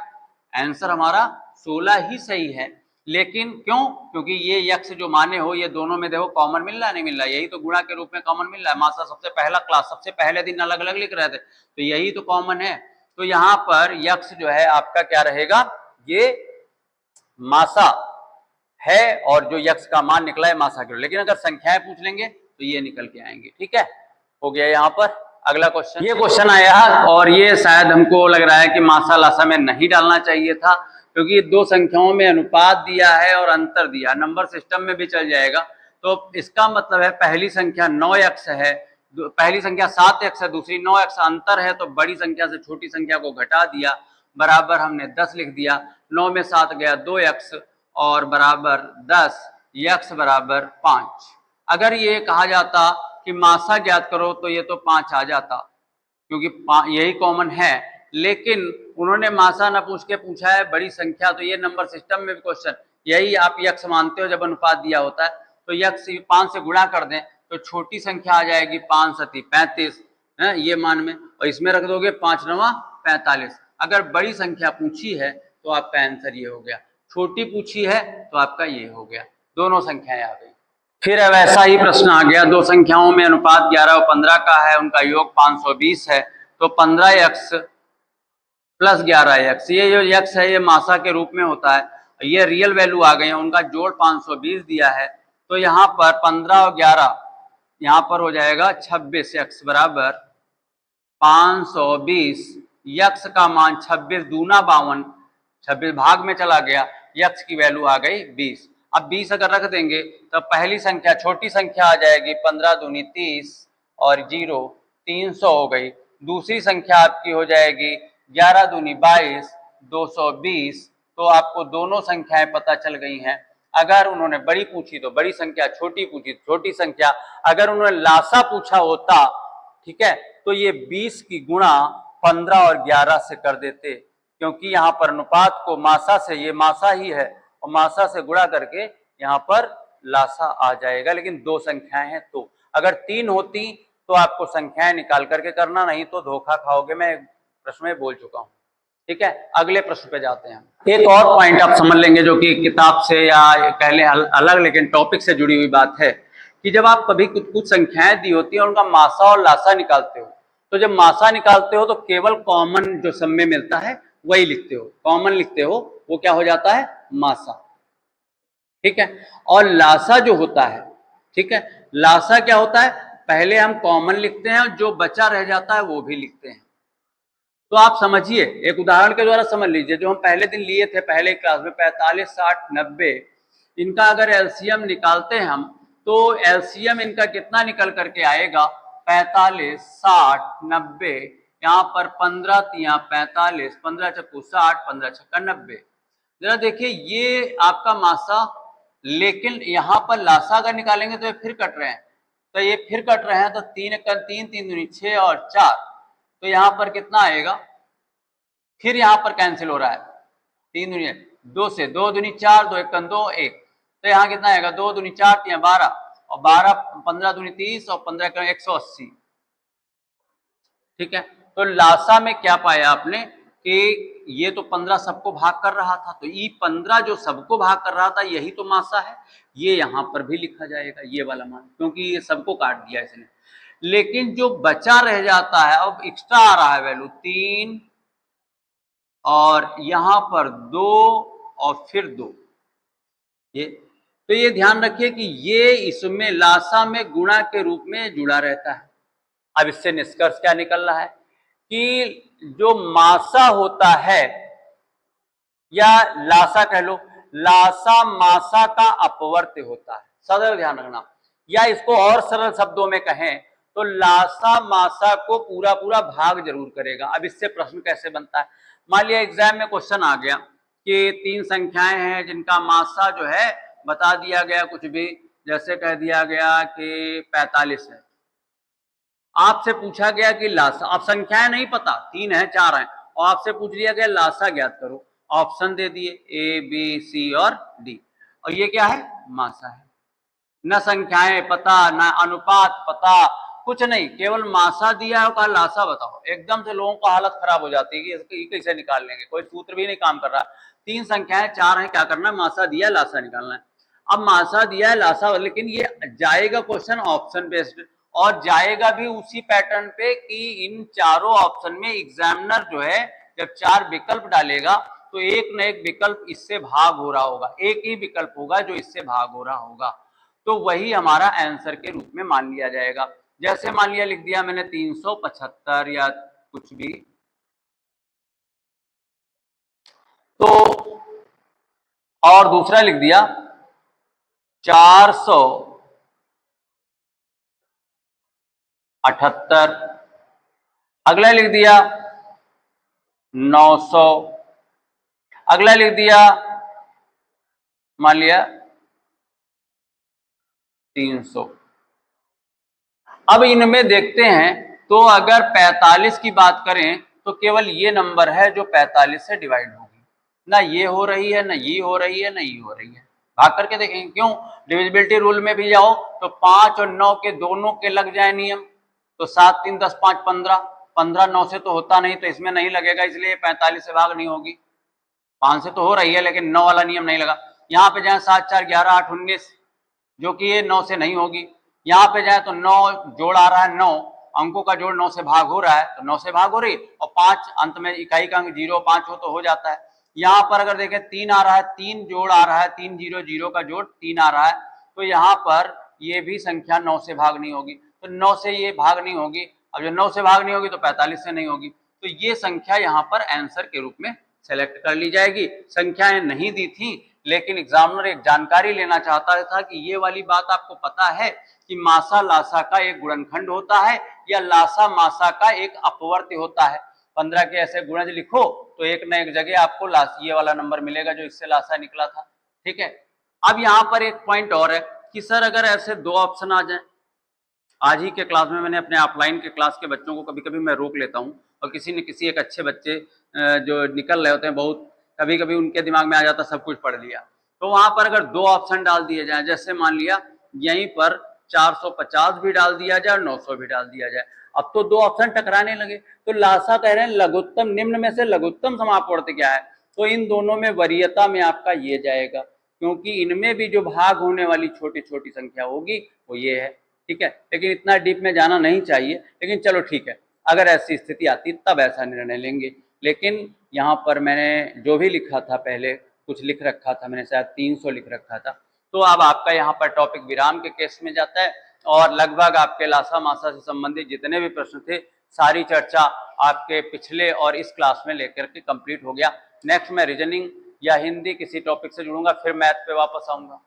आंसर हमारा 16 ही सही है। लेकिन क्यों? क्योंकि ये यक्स जो माने हो ये दोनों में देखो कॉमन मिल रहा है नहीं मिल रहा है, यही तो गुणा के रूप में कॉमन मिल रहा है। मासा सबसे पहला क्लास सबसे पहले दिन अलग अलग लिख रहे थे तो यही तो कॉमन है। तो यहाँ पर यक्स जो है आपका क्या रहेगा, ये मासा है और जो यक्स का मान निकला है मासा के। लेकिन अगर संख्याएं पूछ लेंगे तो ये निकल के आएंगे। ठीक है, हो गया। यहाँ पर अगला क्वेश्चन, ये क्वेश्चन आया और ये शायद हमको लग रहा है कि मासा लासा में नहीं डालना चाहिए था, क्योंकि दो संख्याओं में अनुपात दिया है और अंतर दिया, नंबर सिस्टम में भी चल जाएगा। तो इसका मतलब है पहली संख्या 9x है, पहली संख्या 7x है, दूसरी 9x, अंतर है तो बड़ी संख्या से छोटी संख्या को घटा दिया, बराबर हमने 10 लिख दिया, 9 में 7 गया 2x और बराबर 10, x बराबर 5। अगर ये कहा जाता कि मासा ज्ञात करो तो ये तो 5 आ जाता, क्योंकि यही कॉमन है। लेकिन उन्होंने मासा न पूछ के पूछा है बड़ी संख्या, तो ये नंबर सिस्टम में भी क्वेश्चन, यही आप यक्स मानते हो जब अनुपात दिया होता है तो यक्स 5 से गुणा कर दें तो छोटी संख्या आ जाएगी 5 सती 35 है ये मान में, और इसमें रख दोगे 5 9 45। अगर बड़ी संख्या पूछी है तो आपका आंसर ये हो गया, छोटी पूछी है तो आपका ये हो गया, दोनों संख्याएं आ गई। फिर अब ऐसा ही प्रश्न आ गया, दो संख्याओं में अनुपात 11 और 15 का है, उनका योग 520 है, तो 15x प्लस 11x, ये जो x है ये मासा के रूप में होता है, ये रियल वैल्यू आ गई है, उनका जोड़ 520 दिया है। तो यहाँ पर 15 और 11 यहाँ पर हो जाएगा 26x बराबर 520, यक्स का मान 26 दूना 52, 26 भाग में चला गया, यक्स की वैल्यू आ गई 20। अब 20 अगर रख देंगे तो पहली संख्या छोटी संख्या आ जाएगी 15 दूनी 30 और 0 300 हो गई, दूसरी संख्या आपकी हो जाएगी 11 दूनी 22 220। तो आपको दोनों संख्याएं पता चल गई हैं। अगर उन्होंने बड़ी पूछी तो बड़ी संख्या, छोटी पूछी तो छोटी संख्या। अगर उन्होंने लासा पूछा होता, ठीक है, तो ये 20 की गुणा 15 और 11 से कर देते, क्योंकि यहाँ पर अनुपात को मासा से, ये मासा ही है और मासा से गुणा करके यहाँ पर लासा आ जाएगा, लेकिन दो संख्याएं हैं तो। अगर 3 होती तो आपको संख्याएं निकाल करके करना, नहीं तो धोखा खाओगे, मैं प्रश्न में बोल चुका हूं। ठीक है, अगले प्रश्न पे जाते हैं। एक और पॉइंट आप समझ लेंगे जो कि किताब से या कह लें अलग लेकिन टॉपिक से जुड़ी हुई बात है कि जब आप कभी कुछ संख्याएं दी होती हैं उनका मासा और लासा निकालते हो, तो जब मासा निकालते हो तो केवल कॉमन जो सब में मिलता है वही लिखते हो, कॉमन लिखते हो, वो क्या हो जाता है, मासा। ठीक है, और लासा जो होता है, ठीक है, लासा क्या होता है, पहले हम कॉमन लिखते हैं और जो बचा रह जाता है वो भी लिखते हैं। तो आप समझिए, एक उदाहरण के द्वारा समझ लीजिए, जो हम पहले दिन लिए थे पहले क्लास में 45, 60, 90, इनका अगर एलसीएम निकालते हैं हम, तो एलसीएम इनका कितना निकल करके आएगा, 45, 60, 90, यहाँ पर 15 तिया 45, 15 चक्कू 60, 15 छक्का 90। जरा देखिए ये आपका मासा, लेकिन यहाँ पर लासा अगर निकालेंगे तो ये फिर कट रहे हैं, तो ये फिर कट रहे हैं, तो 3 3 3 दूनी 6 और 4, तो यहाँ पर कितना आएगा, फिर यहाँ पर कैंसिल हो रहा है, 3 दूनी 2 से 2 दूनी 4, 2 1 2 1, तो यहाँ कितना आएगा, 2 दूनी 4 3 12 और 12 15 दूनी 30 और 15 180। ठीक है, तो लासा में क्या पाया आपने कि ये तो 15 सबको भाग कर रहा था, तो ये 15 जो सबको भाग कर रहा था यही तो मासा है, ये यहां पर भी लिखा जाएगा ये वाला मान, क्योंकि ये सबको काट दिया इसने। लेकिन जो बचा रह जाता है, अब एक्स्ट्रा आ रहा है वैल्यू 3 और यहां पर 2 और फिर 2, ये तो ये ध्यान रखिए कि ये इसमें लासा में गुणा के रूप में जुड़ा रहता है। अब इससे निष्कर्ष क्या निकल रहा है कि जो मासा होता है या लासा कह लो, लासा मासा का अपवर्त्य होता है, सदैव ध्यान रखना, या इसको और सरल शब्दों में कहें तो लासा मासा को पूरा पूरा भाग जरूर करेगा। अब इससे प्रश्न कैसे बनता है, मान लिया एग्जाम में क्वेश्चन आ गया कि 3 संख्याएं हैं जिनका मासा जो है बता दिया गया, कुछ भी जैसे कह दिया गया कि 45 है, आपसे पूछा गया कि लासा, आप संख्याएं नहीं पता, 3 है 4 है, और आपसे पूछ लिया गया लासा ज्ञात करो, ऑप्शन दे दिए ए बी सी और डी, और ये क्या है, मासा है। न संख्याएं पता, न अनुपात पता, कुछ नहीं, केवल मासा दिया है और कहा लासा बताओ, एकदम से लोगों का हालत खराब हो जाती है कि कैसे निकाल लेंगे, कोई सूत्र भी नहीं काम कर रहा। 3 संख्याएं 4 है, क्या करना है, मासा दिया है लासा निकालना है। अब मासा दिया है लासा, लेकिन ये जाएगा क्वेश्चन ऑप्शन बेस्ड, और जाएगा भी उसी पैटर्न पे कि इन चारों ऑप्शन में एग्जामिनर जो है जब 4 विकल्प डालेगा तो एक न एक विकल्प इससे भाग हो रहा होगा, एक ही विकल्प होगा जो इससे भाग हो रहा होगा, तो वही हमारा आंसर के रूप में मान लिया जाएगा। जैसे मान लिया लिख दिया मैंने 375 या कुछ भी, तो और दूसरा लिख दिया 478, अगला लिख दिया 900, अगला लिख दिया मान लिया 300। अब इनमें देखते हैं, तो अगर 45 की बात करें तो केवल ये नंबर है जो 45 से डिवाइड होगी, ना ये हो रही है, ना ये हो रही है, ना ये हो रही है, भाग करके देखेंगे। क्यों, डिविजिबिलिटी रूल में भी जाओ तो 5 और 9 के दोनों के लग जाए नियम, तो 7 3 10 5 15, 15 9 से तो होता नहीं, तो इसमें नहीं लगेगा, इसलिए 45 से भाग नहीं होगी। 5 से तो हो रही है लेकिन 9 वाला नियम नहीं लगा। यहाँ पे जाए 7 4 11 8 19, जो कि ये 9 से नहीं होगी। यहाँ पे जाए तो 9 जोड़ आ रहा है, 9 अंकों का जोड़ 9 से भाग हो रहा है, तो 9 से भाग हो रही, और 5 अंत में इकाई का अंक 0 5 हो तो हो जाता है। यहाँ पर अगर देखें 3 आ रहा है, 3 जोड़ आ रहा है, 3 0 0 का जोड़ 3 आ रहा है, तो यहाँ पर ये भी संख्या 9 से भाग नहीं होगी, तो 9 से ये भाग नहीं होगी। अब जो 9 से भाग नहीं होगी तो 45 से नहीं होगी, तो ये संख्या यहाँ पर आंसर के रूप में सेलेक्ट कर ली जाएगी। संख्याएं नहीं दी थी, लेकिन एग्जामिनर एक जानकारी लेना चाहता था कि ये वाली बात आपको पता है कि मासा लासा का एक गुणनखंड होता है या लासा मासा का एक अपवर्त्य होता है। 15 के ऐसे गुणज लिखो तो एक न एक जगह आपको ये वाला नंबर मिलेगा जो इससे लासा निकला था। ठीक है, अब यहाँ पर एक पॉइंट और है कि सर अगर ऐसे 2 ऑप्शन आ जाए, आज ही के क्लास में मैंने अपने ऑफलाइन के क्लास के बच्चों को कभी कभी मैं रोक लेता हूँ, और किसी न किसी एक अच्छे बच्चे जो निकल रहे होते हैं, बहुत कभी कभी उनके दिमाग में आ जाता सब कुछ पढ़ लिया, तो वहां पर अगर 2 ऑप्शन डाल दिए जाए, जैसे मान लिया यहीं पर 450 भी डाल दिया जाए और 900 भी डाल दिया जाए। अब तो दो ऑप्शन टकराने लगे, तो लासा कह रहे हैं लघुत्तम, निम्न में से लघुत्तम समापवर्त क्या है, तो इन दोनों में वरीयता में आपका ये जाएगा, क्योंकि इनमें भी जो भाग होने वाली छोटी छोटी संख्या होगी वो ये है। ठीक है, लेकिन इतना डीप में जाना नहीं चाहिए, लेकिन चलो ठीक है, अगर ऐसी स्थिति आती तब ऐसा निर्णय लेंगे। लेकिन यहाँ पर मैंने जो भी लिखा था, पहले कुछ लिख रखा था मैंने, शायद 300 लिख रखा था, तो अब आपका यहाँ पर टॉपिक विराम के केस में जाता है और लगभग आपके लासा मासा से संबंधित जितने भी प्रश्न थे सारी चर्चा आपके पिछले और इस क्लास में लेकर के कंप्लीट हो गया। नेक्स्ट मैं रीजनिंग या हिंदी किसी टॉपिक से जुड़ूंगा, फिर मैथ पे वापस आऊंगा।